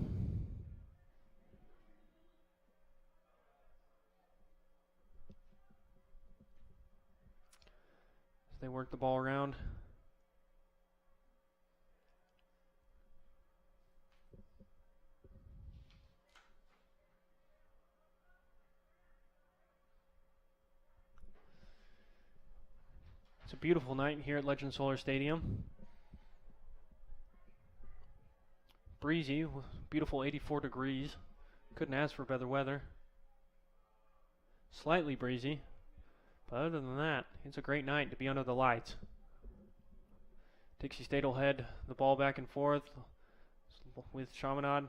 they work the ball around. It's a beautiful night here at Legend Solar Stadium. Breezy, beautiful 84 degrees. Couldn't ask for better weather. Slightly breezy, but other than that, it's a great night to be under the lights. Dixie State will head the ball back and forth with Chaminade.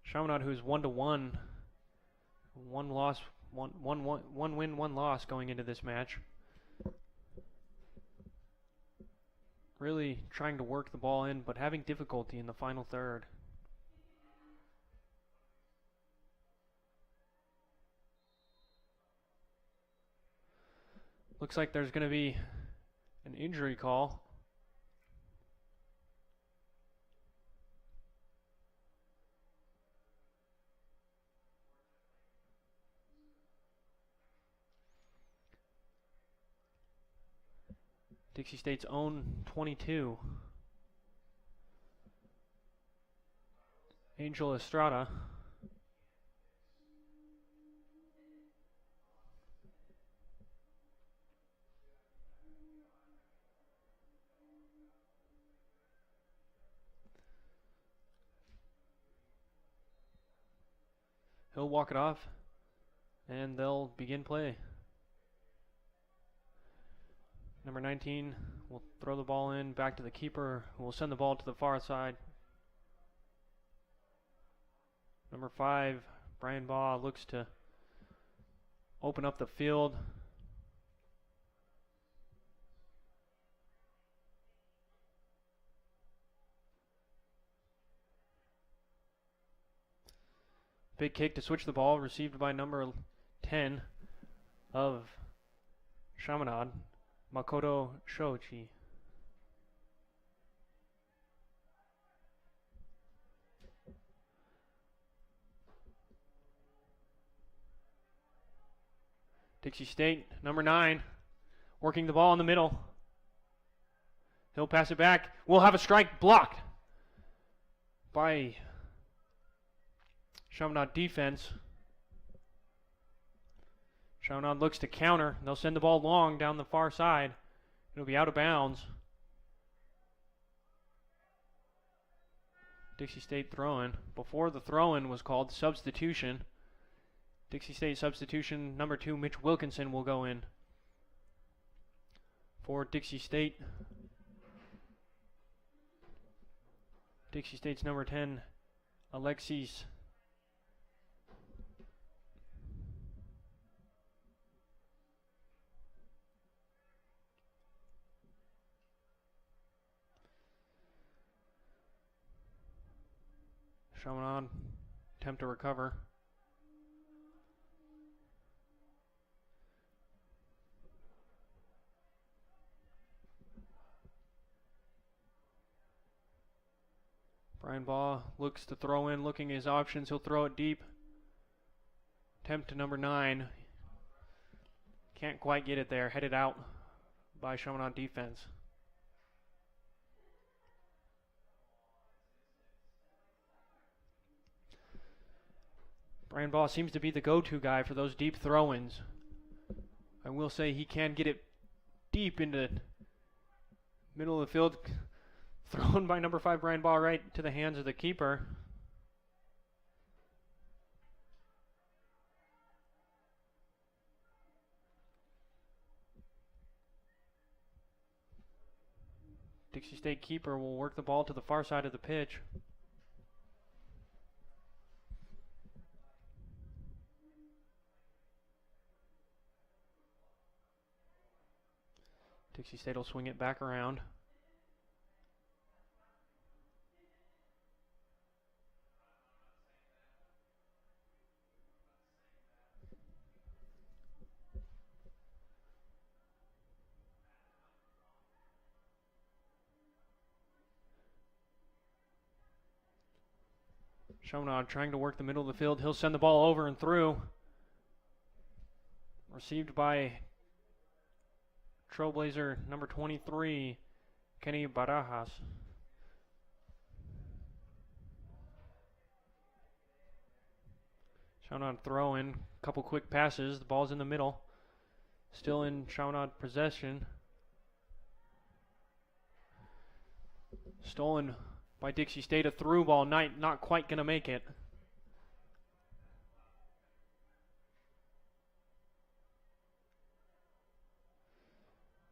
Chaminade, who's 1-1, one win, one loss going into this match. Really trying to work the ball in, but having difficulty in the final third. Looks like there's going to be an injury call. Dixie State's own 22. Angel Estrada. He'll walk it off, and they'll begin play. Number 19 will throw the ball in back to the keeper, who will send the ball to the far side. Number 5, Brian Baugh, looks to open up the field. Big kick to switch the ball, received by number 10 of Chaminade, Makoto Shoichi. Dixie State, number 9, working the ball in the middle. He'll pass it back. We'll have a strike blocked by Chaminade defense. Chaminade looks to counter. They'll send the ball long down the far side. It'll be out of bounds. Dixie State throwing. Before the throw-in was called substitution. Dixie State substitution, number 2, Mitch Wilkinson, will go in for Dixie State. Dixie State's number 10, Alexis Chaminade, attempt to recover. Brian Baugh looks to throw in, looking at his options. He'll throw it deep. Attempt to number 9. Can't quite get it there. Headed out by Chaminade defense. Brian Baugh seems to be the go-to guy for those deep throw-ins. I will say he can get it deep into middle of the field. Thrown by number 5, Brian Baugh, right to the hands of the keeper. Dixie State keeper will work the ball to the far side of the pitch. Dixie State will swing it back around. Chaminade trying to work the middle of the field. He'll send the ball over and through. Received by Trailblazer number 23, Kenny Barajas. Chaminade throw in. Couple quick passes. The ball's in the middle. Still in Chaminade possession. Stolen by Dixie State. A through ball. Not quite going to make it.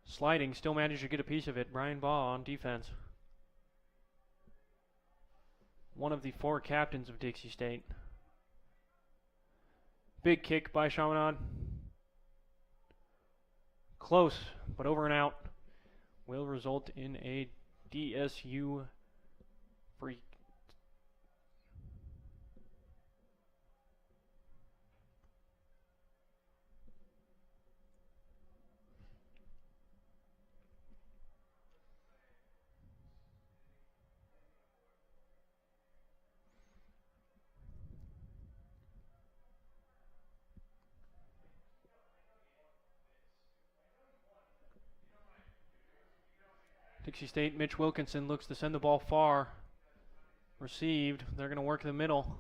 Sliding. Still managed to get a piece of it. Brian Baugh on defense. One of the 4 captains of Dixie State. Big kick by Chaminade. Close, but over and out. Will result in a DSU free. Dixie State, Mitch Wilkinson looks to send the ball far. Received. They're going to work the middle.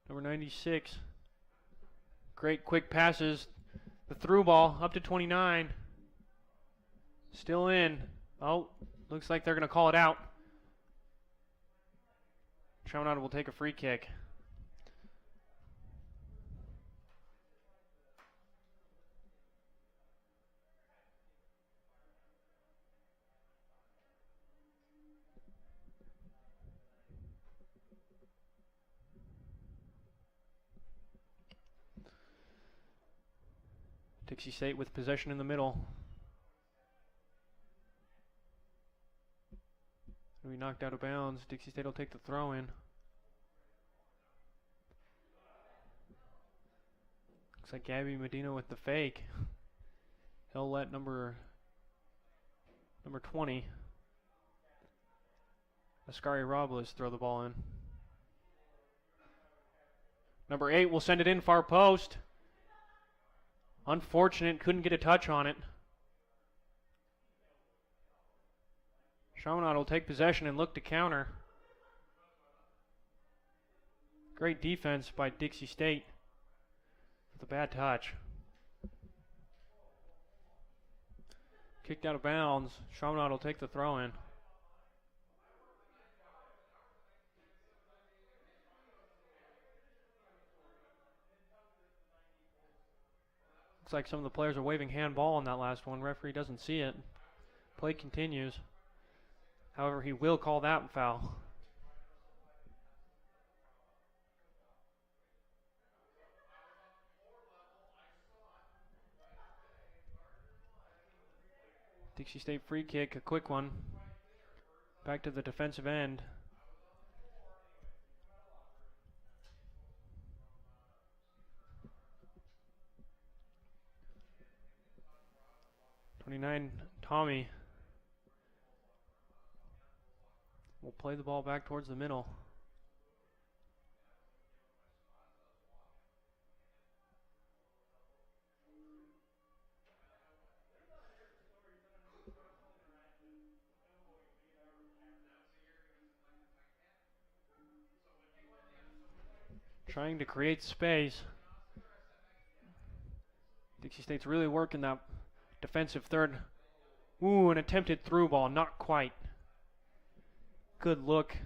Number 96. Great quick passes. The through ball up to 29. Still in. Oh, looks like they're going to call it out. Chaminade will take a free kick. Dixie State with possession in the middle. We knocked out of bounds. Dixie State will take the throw in. Looks like Gabby Medina with the fake. He'll let number 20, Ascari Robles, throw the ball in. Number 8 will send it in far post. Unfortunate, couldn't get a touch on it. Chaminade will take possession and look to counter. Great defense by Dixie State with a bad touch. Kicked out of bounds. Chaminade will take the throw in. Looks like some of the players are waving handball on that last one. Referee doesn't see it. Play continues. However, he will call that foul. Dixie State free kick, a quick one. Back to the defensive end. Tommy will play the ball back towards the middle. Trying to create space. Dixie State's really working that defensive third. Ooh, an attempted through ball, not quite. Good look.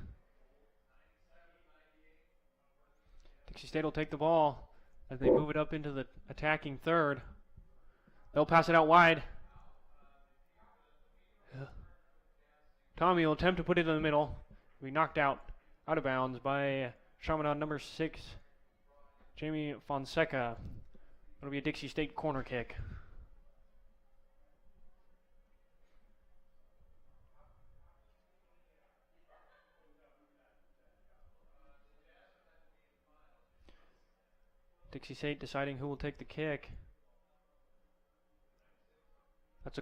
Dixie State will take the ball as they move it up into the attacking third. They'll pass it out wide. Tommy will attempt to put it in the middle. Be knocked out of bounds by Chaminade number 6, Jamie Fonseca. It'll be a Dixie State corner kick. Dixie State deciding who will take the kick. That's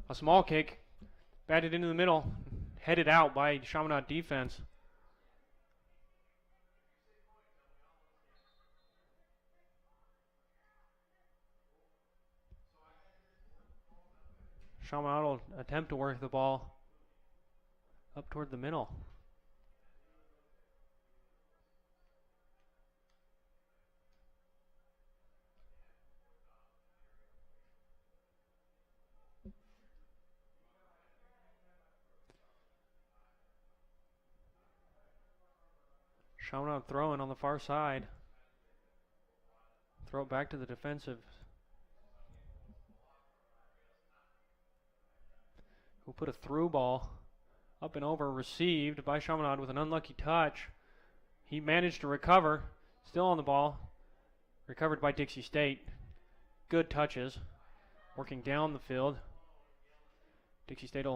a small kick. Batted into the middle. Headed out by Chaminade defense. Chaminade will attempt to work the ball up toward the middle. Chaminade throwing on the far side. Throw it back to the defensive. Who put a through ball up and over, received by Chaminade with an unlucky touch. He managed to recover, still on the ball. Recovered by Dixie State. Good touches, working down the field. Dixie State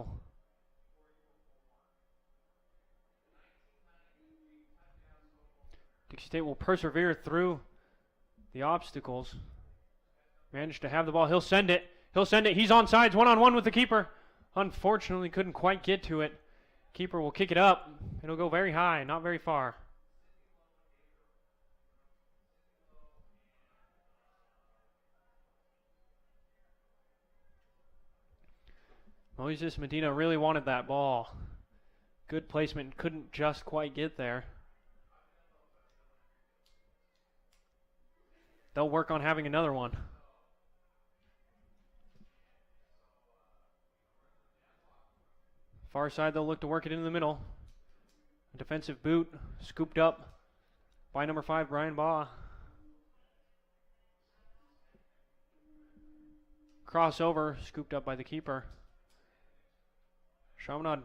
will persevere through the obstacles. Managed to have the ball. He'll send it. He's onside, one-on-one with the keeper. Unfortunately, couldn't quite get to it. Keeper will kick it up. It'll go very high, not very far. Moises Medina really wanted that ball. Good placement, couldn't just quite get there. They'll work on having another one. Far side, they'll look to work it into the middle. A defensive boot, scooped up by number 5, Brian Baugh. Crossover, scooped up by the keeper. Chaminade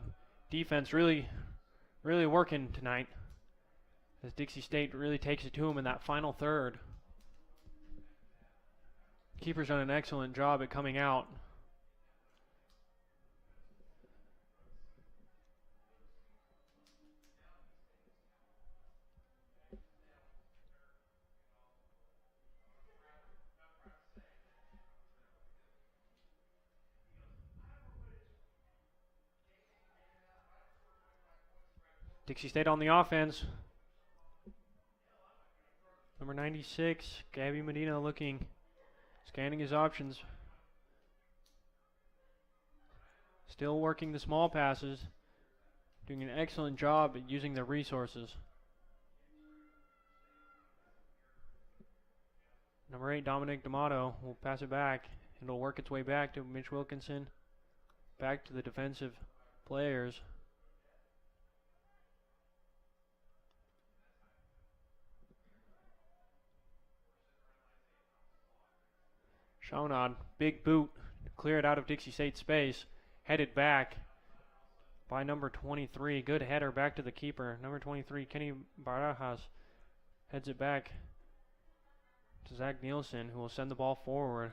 defense really working tonight, as Dixie State really takes it to him in that final third. Keeper's done an excellent job at coming out. Dixie State on the offense. Number 96, Gabby Medina scanning his options. Still working the small passes. Doing an excellent job at using their resources. Number 8, Dominic D'Amato will pass it back. It'll work its way back to Mitch Wilkinson. Back to the defensive players. Chaminade, big boot, clear it out of Dixie State space, headed back by number 23. Good header back to the keeper. Number 23, Kenny Barajas, heads it back to Zach Nielsen, who will send the ball forward.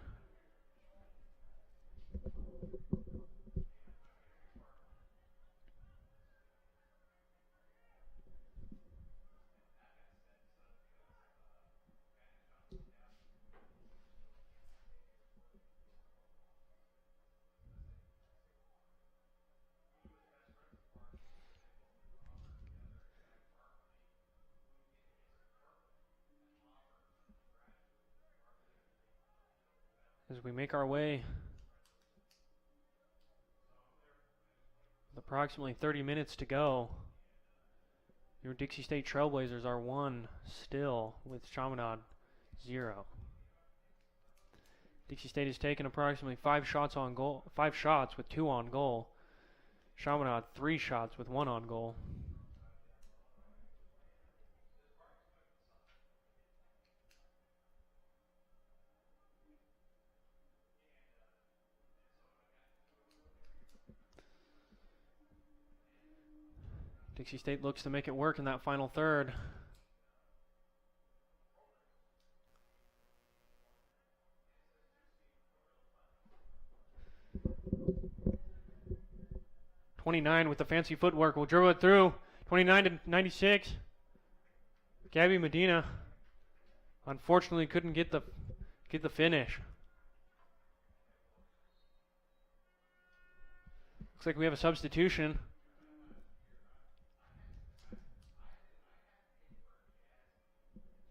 As we make our way, with approximately 30 minutes to go, your Dixie State Trailblazers are 1 still, with Chaminade 0. Dixie State has taken approximately 5 shots with 2 on goal. Chaminade 3 shots with 1 on goal. Dixie State looks to make it work in that final third. .29 with the fancy footwork will dribble it through. 29 to 96. Gabby Medina unfortunately couldn't get the finish. Looks like we have a substitution.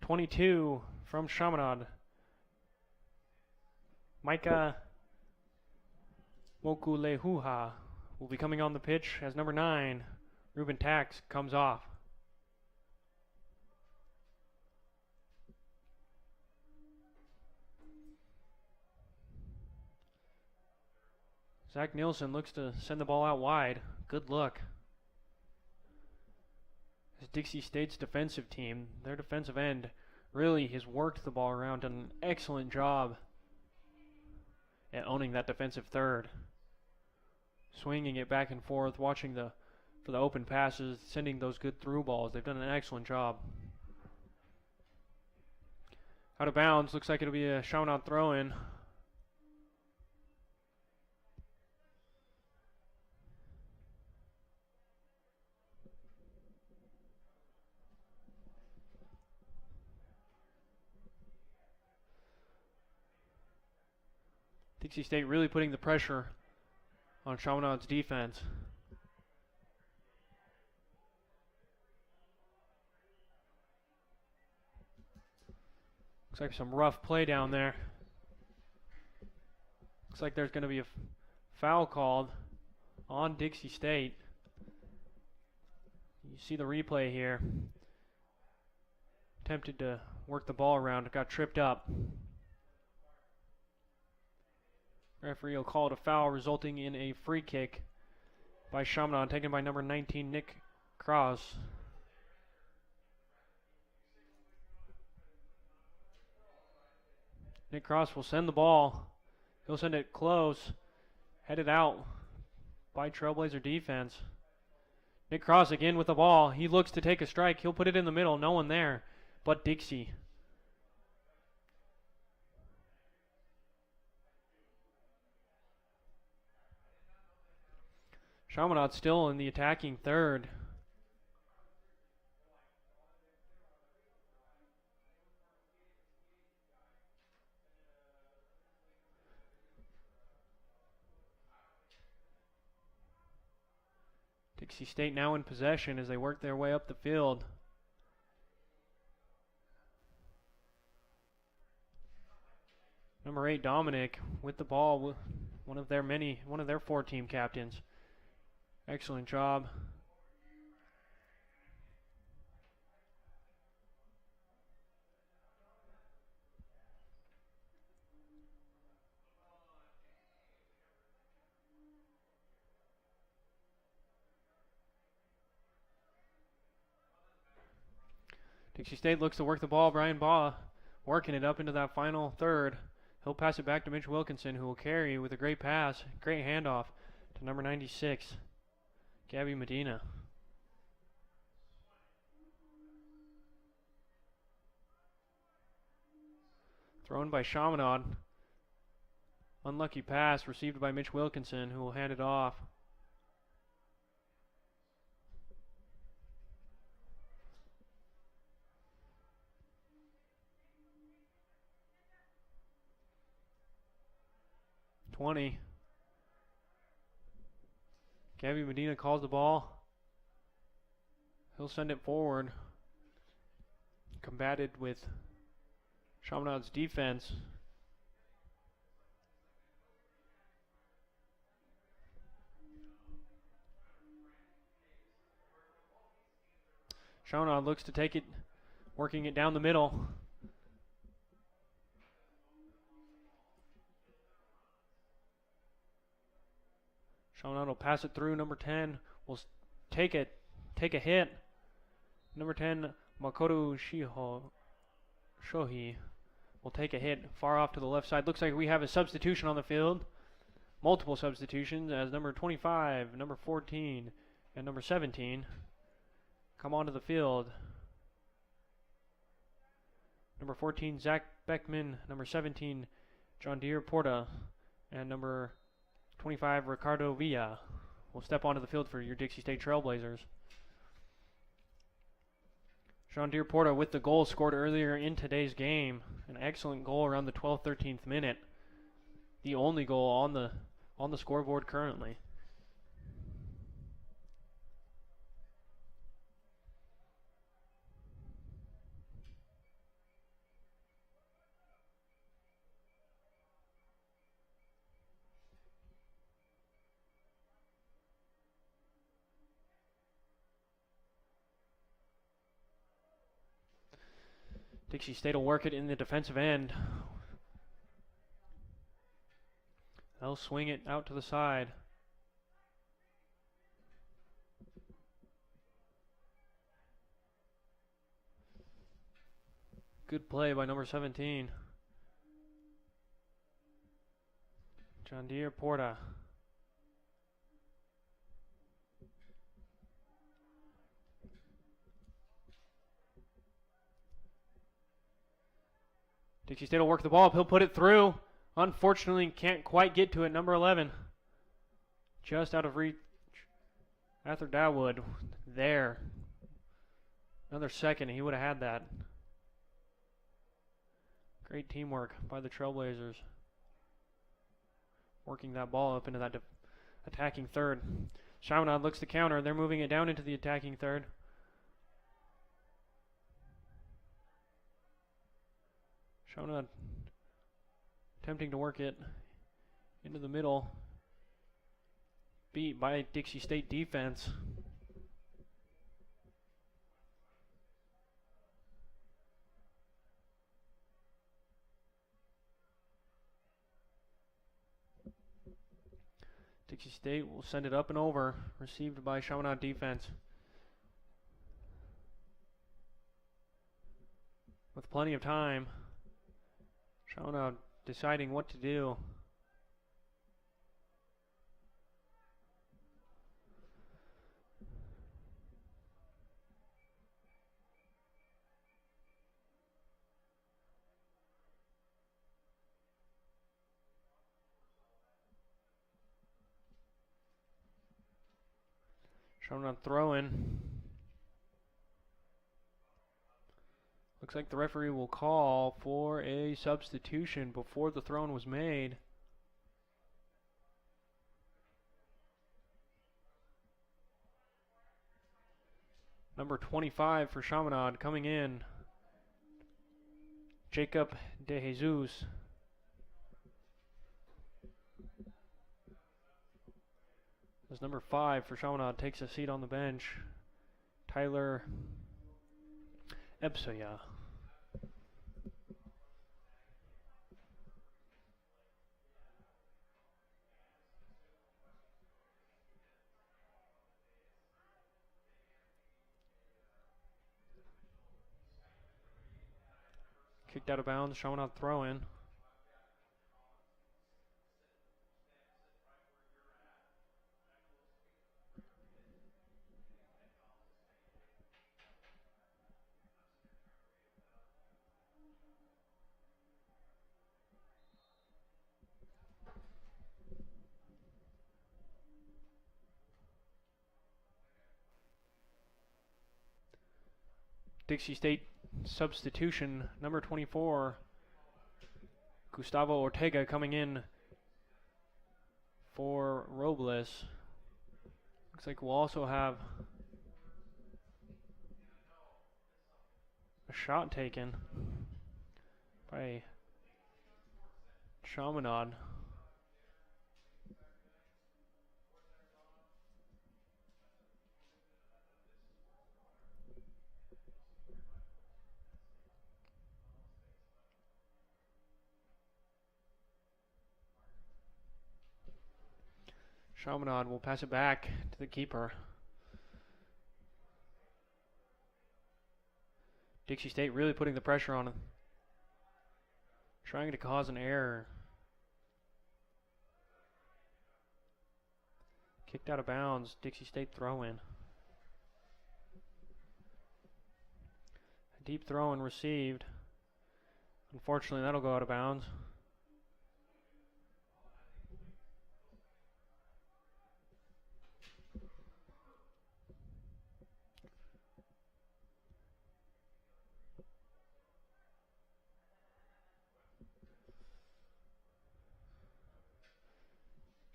.22 from Chaminade. Micah Mokulehuha will be coming on the pitch as number 9, Ruben Tax, comes off. Zach Nielsen looks to send the ball out wide. Good look. This Dixie State's defensive team, their defensive end, really has worked the ball around, done an excellent job at owning that defensive third. Swinging it back and forth, watching for the open passes, sending those good through balls. They've done an excellent job. Out of bounds, looks like it'll be a Chaminade throw-in. Dixie State really putting the pressure on Chaminade's defense. Looks like some rough play down there. Looks like there's going to be a foul called on Dixie State. You see the replay here. Attempted to work the ball around, got tripped up. Referee will call it a foul, resulting in a free kick by Chaminade, taken by number 19, Nick Cross. Nick Cross will send the ball. He'll send it close, headed out by Trailblazer defense. Nick Cross again with the ball. He looks to take a strike. He'll put it in the middle. No one there but Dixie. Chaminade still in the attacking third. Dixie State now in possession as they work their way up the field. Number 8, Dominic, with the ball, one of their 4 team captains. Excellent job. Dixie State looks to work the ball. Brian Baugh working it up into that final third. He'll pass it back to Mitch Wilkinson, who will carry with a great pass, great handoff to number 96, Gabby Medina. Thrown by Chaminade. Unlucky pass received by Mitch Wilkinson, who will hand it off. Gabby Medina calls the ball. He'll send it forward. Combated with Chaminade's defense. Chaminade looks to take it, working it down the middle. Chaminade will pass it through. Number 10 will take a hit. Number 10, Makoto Shohi will take a hit far off to the left side. Looks like we have a substitution on the field. Multiple substitutions as number 25, number 14, and number 17 come onto the field. Number 14, Zach Beckman. Number 17, John Deere Porta. And number 25, Ricardo Villa will step onto the field for your Dixie State Trailblazers. John Deere Porta with the goal scored earlier in today's game. An excellent goal around the 12th, 13th minute. The only goal on the scoreboard currently. Dixie State will work it in the defensive end. They'll swing it out to the side. Good play by number 17. John Deere Porta. Dixie State will work the ball up. He'll put it through. Unfortunately, can't quite get to it. Number 11. Just out of reach. Arthur Dawood. There. Another second. He would have had that. Great teamwork by the Trailblazers. Working that ball up into that attacking third. Chaminade looks to counter. They're moving it down into the attacking third. Chaminade attempting to work it into the middle. Beat by Dixie State defense. Dixie State will send it up and over. Received by Chaminade defense. With plenty of time. Chaminade deciding what to do. Chaminade throwing. Looks like the referee will call for a substitution before the throw was made. Number 25 for Chaminade coming in. Jacob De Jesus. As number 5 for Chaminade takes a seat on the bench. Tyler Ebsoya. Kicked out of bounds, Chaminade throw in. Dixie State substitution, number 24, Gustavo Ortega coming in for Robles. Looks like we'll also have a shot taken by Chaminade. Chaminade will pass it back to the keeper. Dixie State really putting the pressure on him. Trying to cause an error. Kicked out of bounds. Dixie State throw in. A deep throw and received. Unfortunately, that'll go out of bounds.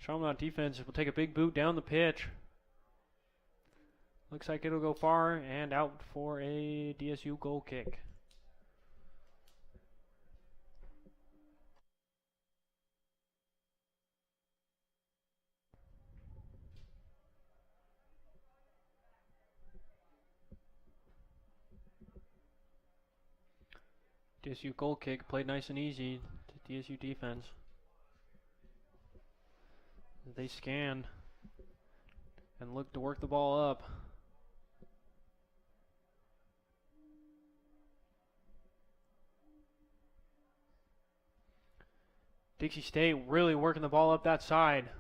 Chaminade defense will take a big boot down the pitch. Looks like it'll go far and out for a DSU goal kick. DSU goal kick played nice and easy to DSU defense. They scan and look to work the ball up. Dixie State really working the ball up that side.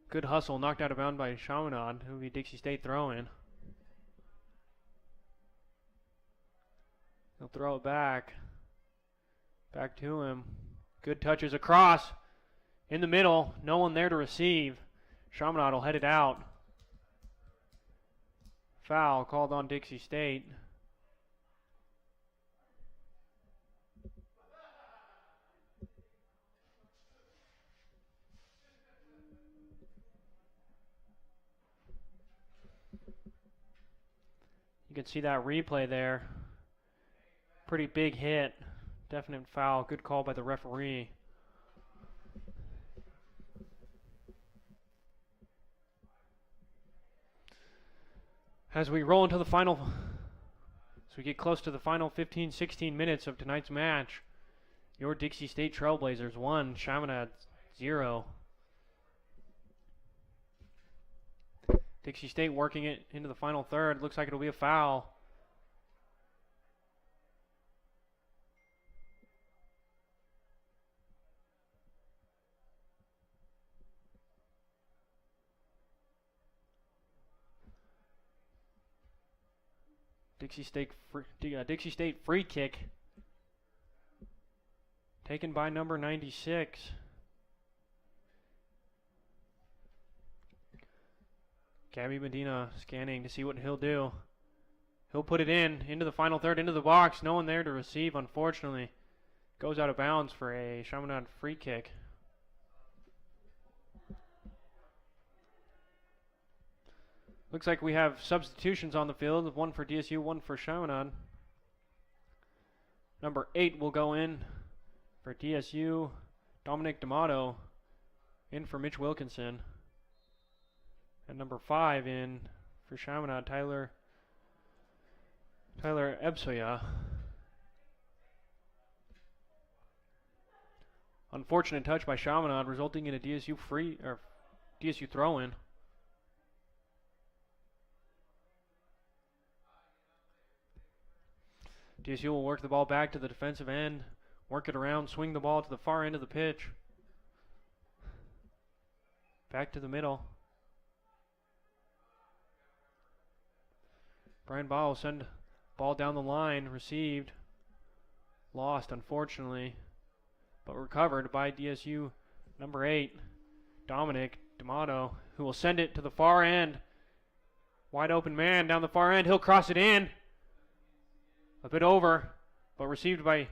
Good hustle, knocked out of bounds by Chaminade. It will be Dixie State throwing. He'll throw it back. Back to him. Good touches across. In the middle. No one there to receive. Chaminade will head it out. Foul called on Dixie State. You can see that replay there. Pretty big hit. Definite foul. Good call by the referee. As we roll into the final, as we get close to the final 15-16 minutes of tonight's match, your Dixie State Trailblazers 1, Chaminade 0. Dixie State working it into the final third. Looks like it'll be a foul. Dixie State free kick taken by number 96. Gabby Medina scanning to see what he'll do. He'll put it into the final third, into the box. No one there to receive, unfortunately. Goes out of bounds for a Chaminade free kick. Looks like we have substitutions on the field. One for DSU, one for Chaminade. Number 8 will go in for DSU. Dominic D'Amato in for Mitch Wilkinson. And number 5 in for Chaminade, Tyler Ebsoya. Unfortunate touch by Chaminade, resulting in a DSU throw-in. DSU will work the ball back to the defensive end, work it around, swing the ball to the far end of the pitch. Back to the middle. Brian Ball will send ball down the line, received, lost unfortunately, but recovered by DSU number 8, Dominic D'Amato, who will send it to the far end. Wide open man down the far end, he'll cross it in. A bit over, but received by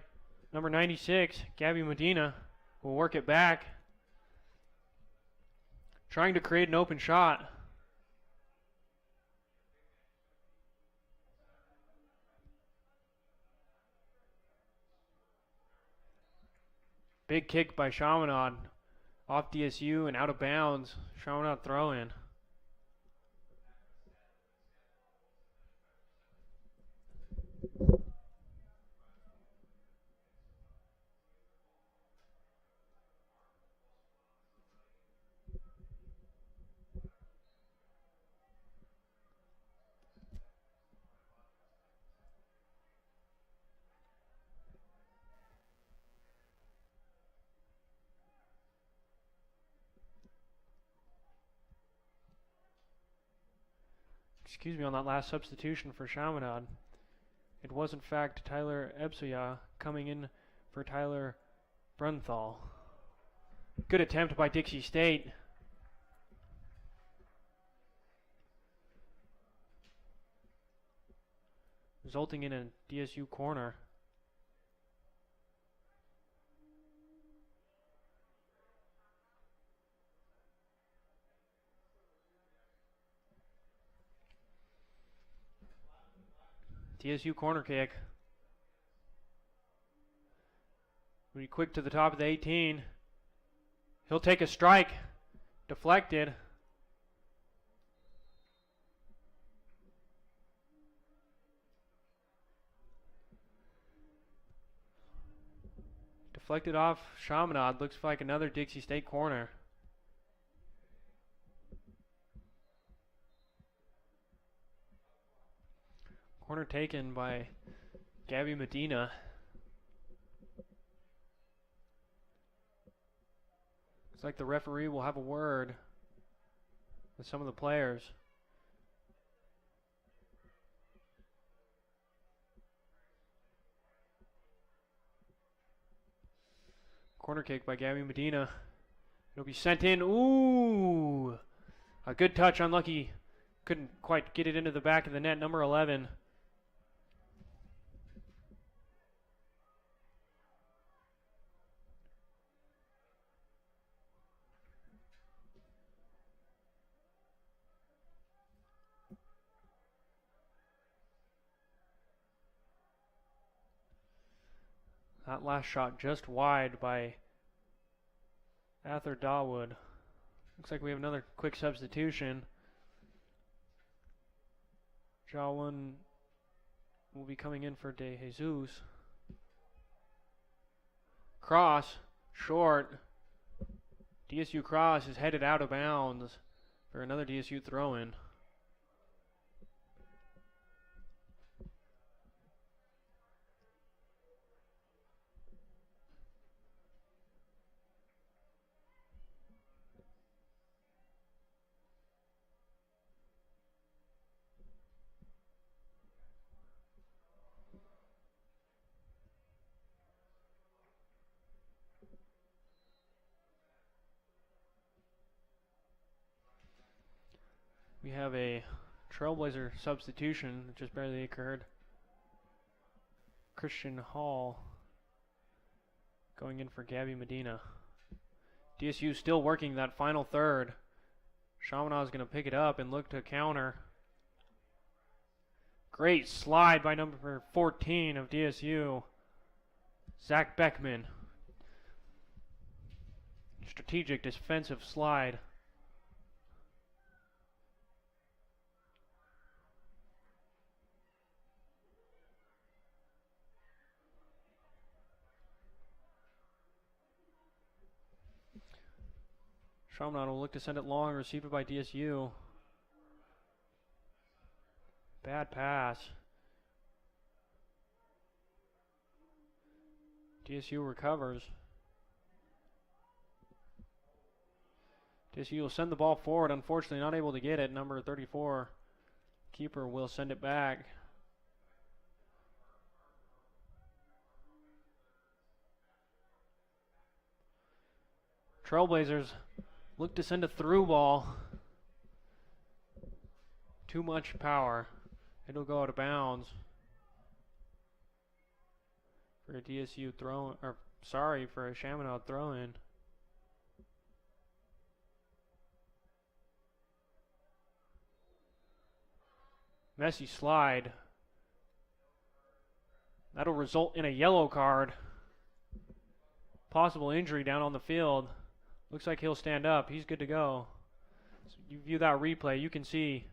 number 96, Gabby Medina, who will work it back. Trying to create an open shot. Big kick by Chaminade off DSU and out of bounds. Chaminade throw in. Excuse me, on that last substitution for Chaminade. It was in fact Tyler Ebsoya coming in for Tyler Brunthal. Good attempt by Dixie State. Resulting in a DSU corner. DSU corner kick. Be quick to the top of the 18. He'll take a strike. Deflected. Deflected off Chaminade. Looks like another Dixie State corner. Corner taken by Gabby Medina. Looks like the referee will have a word with some of the players. Corner kick by Gabby Medina. It'll be sent in. Ooh! A good touch, unlucky. Couldn't quite get it into the back of the net. Number 11. That last shot just wide by Ather Dawood. Looks like we have another quick substitution. Jawun will be coming in for De Jesus. Cross, short. DSU cross is headed out of bounds for another DSU throw-in. We have a Trailblazer substitution that just barely occurred. Christian Hall going in for Gabby Medina. DSU still working that final third. Chaminade is going to pick it up and look to counter. Great slide by number 14 of DSU, Zach Beckman. Strategic defensive slide. Chaminade will look to send it long, receive it by DSU. Bad pass. DSU recovers. DSU will send the ball forward, unfortunately not able to get it. Number 34, keeper will send it back. Trailblazers look to send a through ball. Too much power. It'll go out of bounds for a DSU throw, or sorry, for a Chaminade throw in. Messy slide. That'll result in a yellow card. Possible injury down on the field. Looks like he'll stand up. He's good to go. So you view that replay, you can see.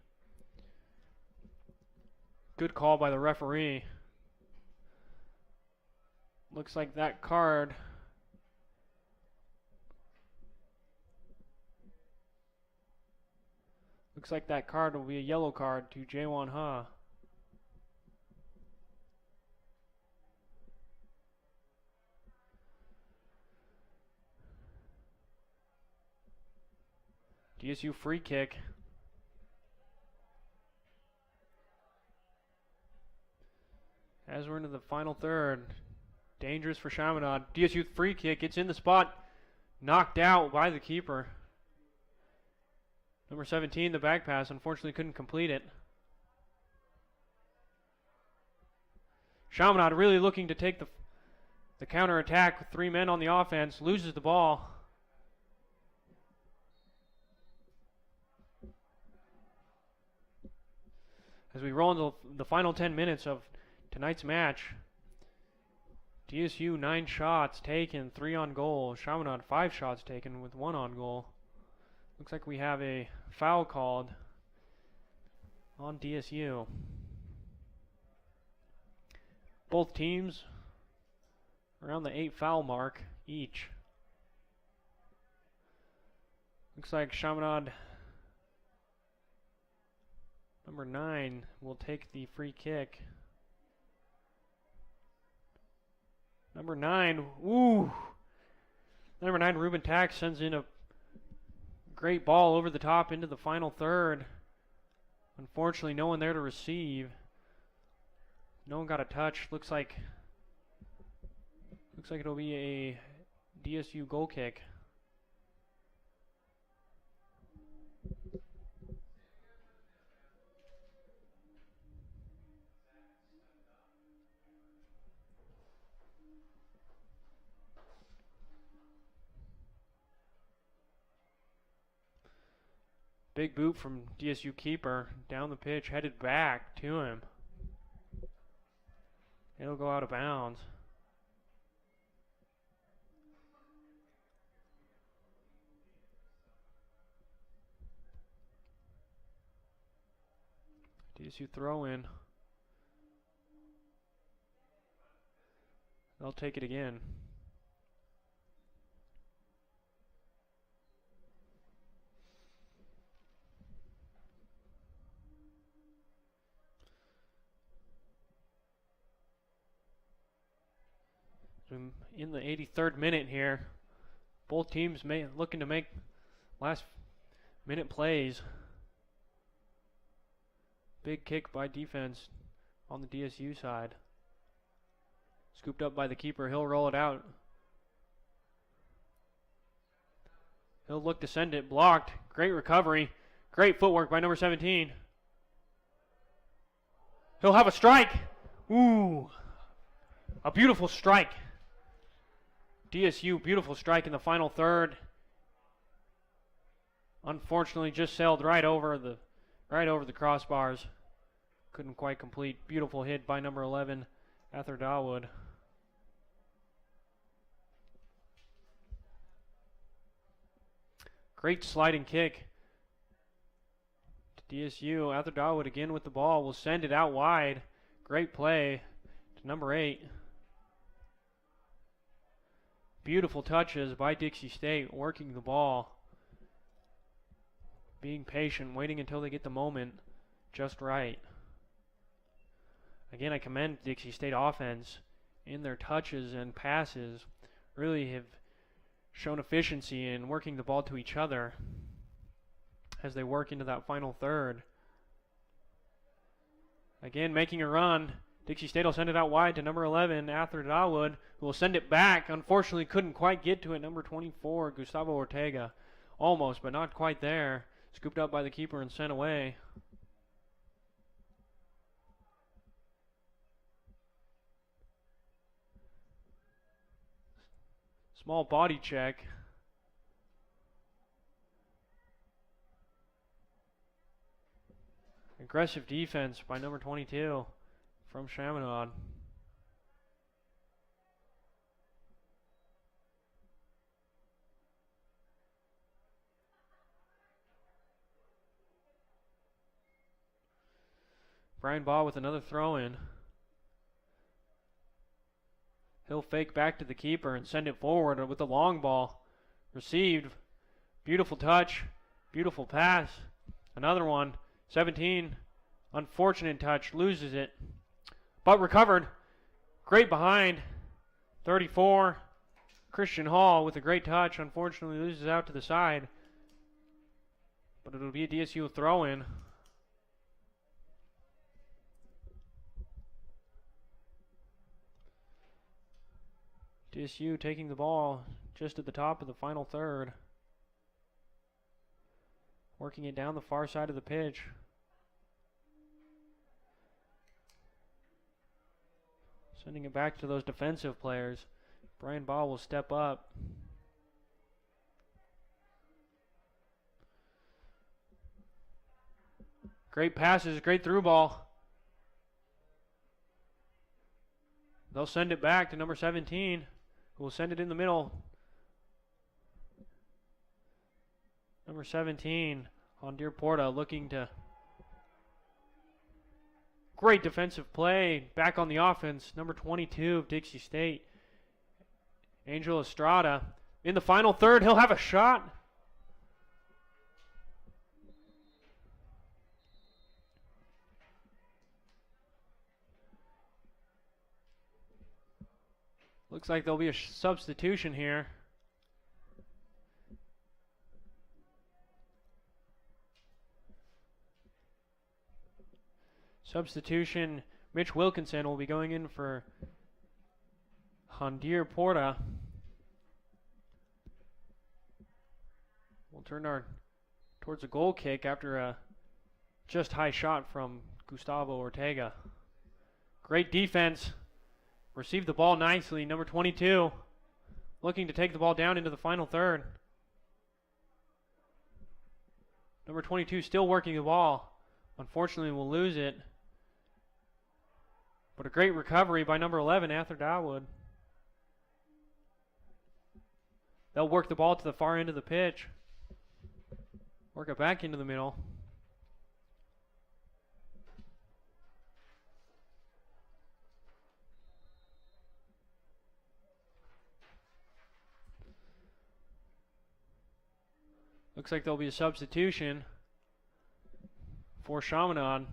Good call by the referee. Looks like that card will be a yellow card to Jaewon Ha. DSU free kick. As we're into the final third. Dangerous for Chaminade. DSU free kick. It's in the spot. Knocked out by the keeper. Number 17, the back pass. Unfortunately couldn't complete it. Chaminade really looking to take the counter attack with 3 men on the offense. Loses the ball. As we roll into the final 10 minutes of tonight's match, DSU 9 shots taken, 3 on goal. Chaminade 5 shots taken with 1 on goal. Looks like we have a foul called on DSU. Both teams around the 8 foul mark each. Looks like Chaminade number 9 will take the free kick. Number 9, ooh! Number 9, Ruben Tax sends in a great ball over the top into the final third. Unfortunately, no one there to receive. No one got a touch. Looks like it'll be a DSU goal kick. Big boot from DSU keeper down the pitch, headed back to him. It'll go out of bounds. DSU throw in. They'll take it again. In the 83rd minute here, both teams looking to make last minute plays. Big kick by defense on the DSU side. Scooped up by the keeper. He'll roll it out. He'll look to send it. Blocked. Great recovery. Great footwork by number 17. He'll have a strike. Ooh. A beautiful strike. DSU, beautiful strike in the final third. Unfortunately, just sailed right over the crossbars. Couldn't quite complete. Beautiful hit by number 11, Ather Dawood. Great sliding kick to DSU. Ather Dawood again with the ball. Will send it out wide. Great play to number 8. Beautiful touches by Dixie State, working the ball. Being patient, waiting until they get the moment just right. Again, I commend Dixie State offense in their touches and passes. Really have shown efficiency in working the ball to each other as they work into that final third. Again, making a run. Dixie State will send it out wide to number 11, Ather Dawood, who will send it back. Unfortunately, couldn't quite get to it. Number 24, Gustavo Ortega. Almost, but not quite there. Scooped up by the keeper and sent away. Small body check. Aggressive defense by number 22 from Chaminade. Brian Baugh with another throw in. He'll fake back to the keeper and send it forward with the long ball. Received. Beautiful touch. Beautiful pass. Another one. 17. Unfortunate touch. Loses it. But recovered. Great behind. 34. Christian Hall with a great touch. Unfortunately loses out to the side. But it'll be a DSU throw in. DSU taking the ball just at the top of the final third. Working it down the far side of the pitch. Sending it back to those defensive players. Brian Baugh will step up. Great passes, great through ball. They'll send it back to number 17, who will send it in the middle. Number 17, Hondir Porta, looking to... Great defensive play. Back on the offense. Number 22 of Dixie State. Angel Estrada in the final third. He'll have a shot. Looks like there'll be a substitution here. Substitution, Mitch Wilkinson will be going in for Hondir Porta. We'll turn towards a goal kick after a just high shot from Gustavo Ortega. Great defense. Received the ball nicely. Number 22 looking to take the ball down into the final third. Number 22 still working the ball. Unfortunately, we'll lose it. But a great recovery by number 11, Arthur Dawood. They'll work the ball to the far end of the pitch. Work it back into the middle. Looks like there'll be a substitution for Chaminade.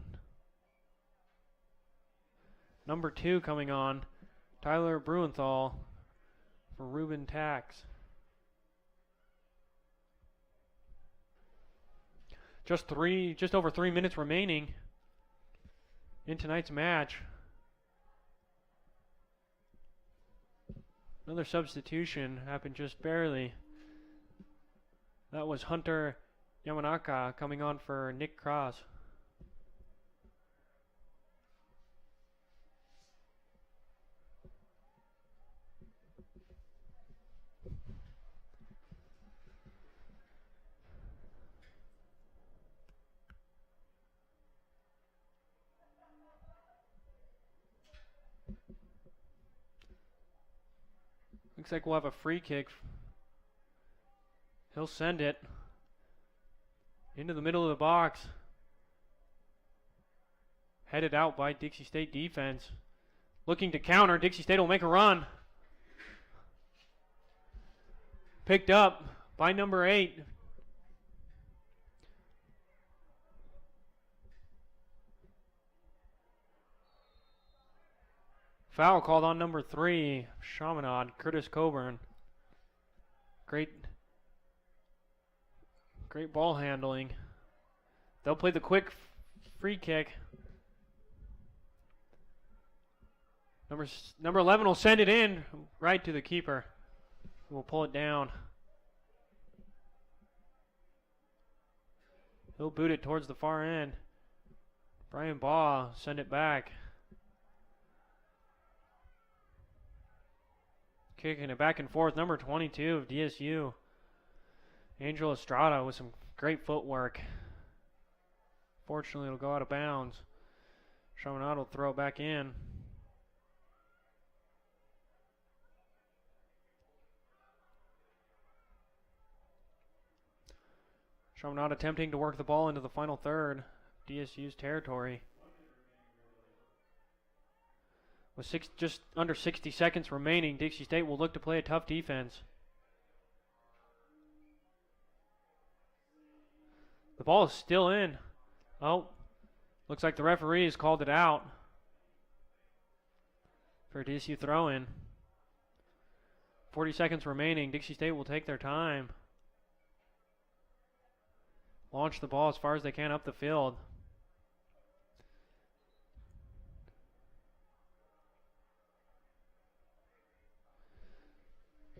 Number 2 coming on, Tyler Bruenthal for Ruben Tax. Just over 3 minutes remaining in tonight's match. Another substitution happened just barely. That was Hunter Yamanaka coming on for Nick Cross. Looks like we'll have a free kick. He'll send it into the middle of the box. Headed out by Dixie State defense. Looking to counter. Dixie State will make a run. Picked up by number 8. Foul called on number 3, Chaminade, Curtis Coburn. Great ball handling. They'll play the quick free kick. Number 11 will send it in right to the keeper. We'll pull it down. He'll boot it towards the far end. Brian Baugh send it back. Kicking it back and forth. Number 22 of DSU. Angel Estrada with some great footwork. Fortunately, it'll go out of bounds. Chaminade will throw it back in. Chaminade attempting to work the ball into the final third. DSU's territory. With just under 60 seconds remaining, Dixie State will look to play a tough defense. The ball is still in. Oh, looks like the referee has called it out for a DSU throw-in. 40 seconds remaining. Dixie State will take their time. Launch the ball as far as they can up the field.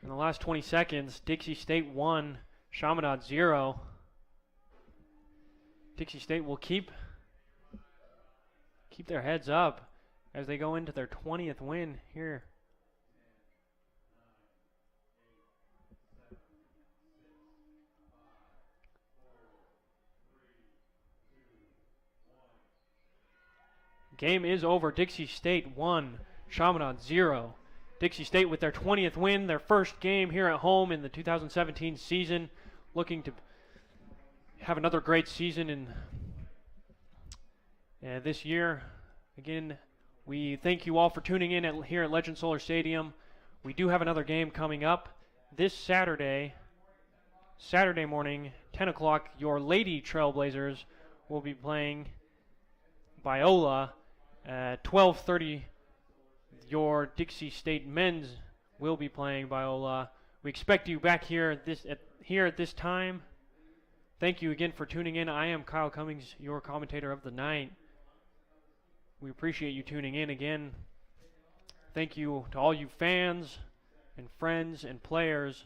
In the last 20 seconds, Dixie State 1, Chaminade 0. Dixie State will keep their heads up as they go into their 20th win here. Game is over. Dixie State 1, Chaminade 0. Dixie State with their 20th win, their first game here at home in the 2017 season, looking to have another great season in this year. Again, we thank you all for tuning in here at Legend Solar Stadium. We do have another game coming up this Saturday morning, 10 o'clock. Your Lady Trailblazers will be playing Biola. At 12:30, your Dixie State men's will be playing Biola. We expect you back here at this time. Thank you again for tuning in. I am Kyle Cummings, your commentator of the night. We appreciate you tuning in again. Thank you to all you fans and friends and players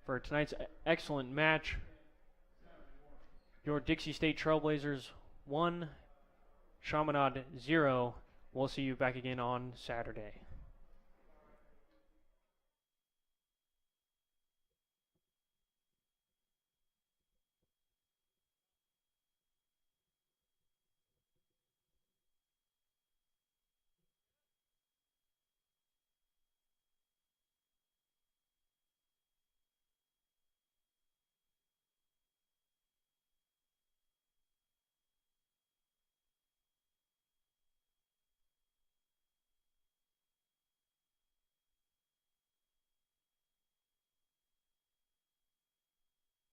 for tonight's excellent match. Your Dixie State Trailblazers 1, Chaminade 0. We'll see you back again on Saturday.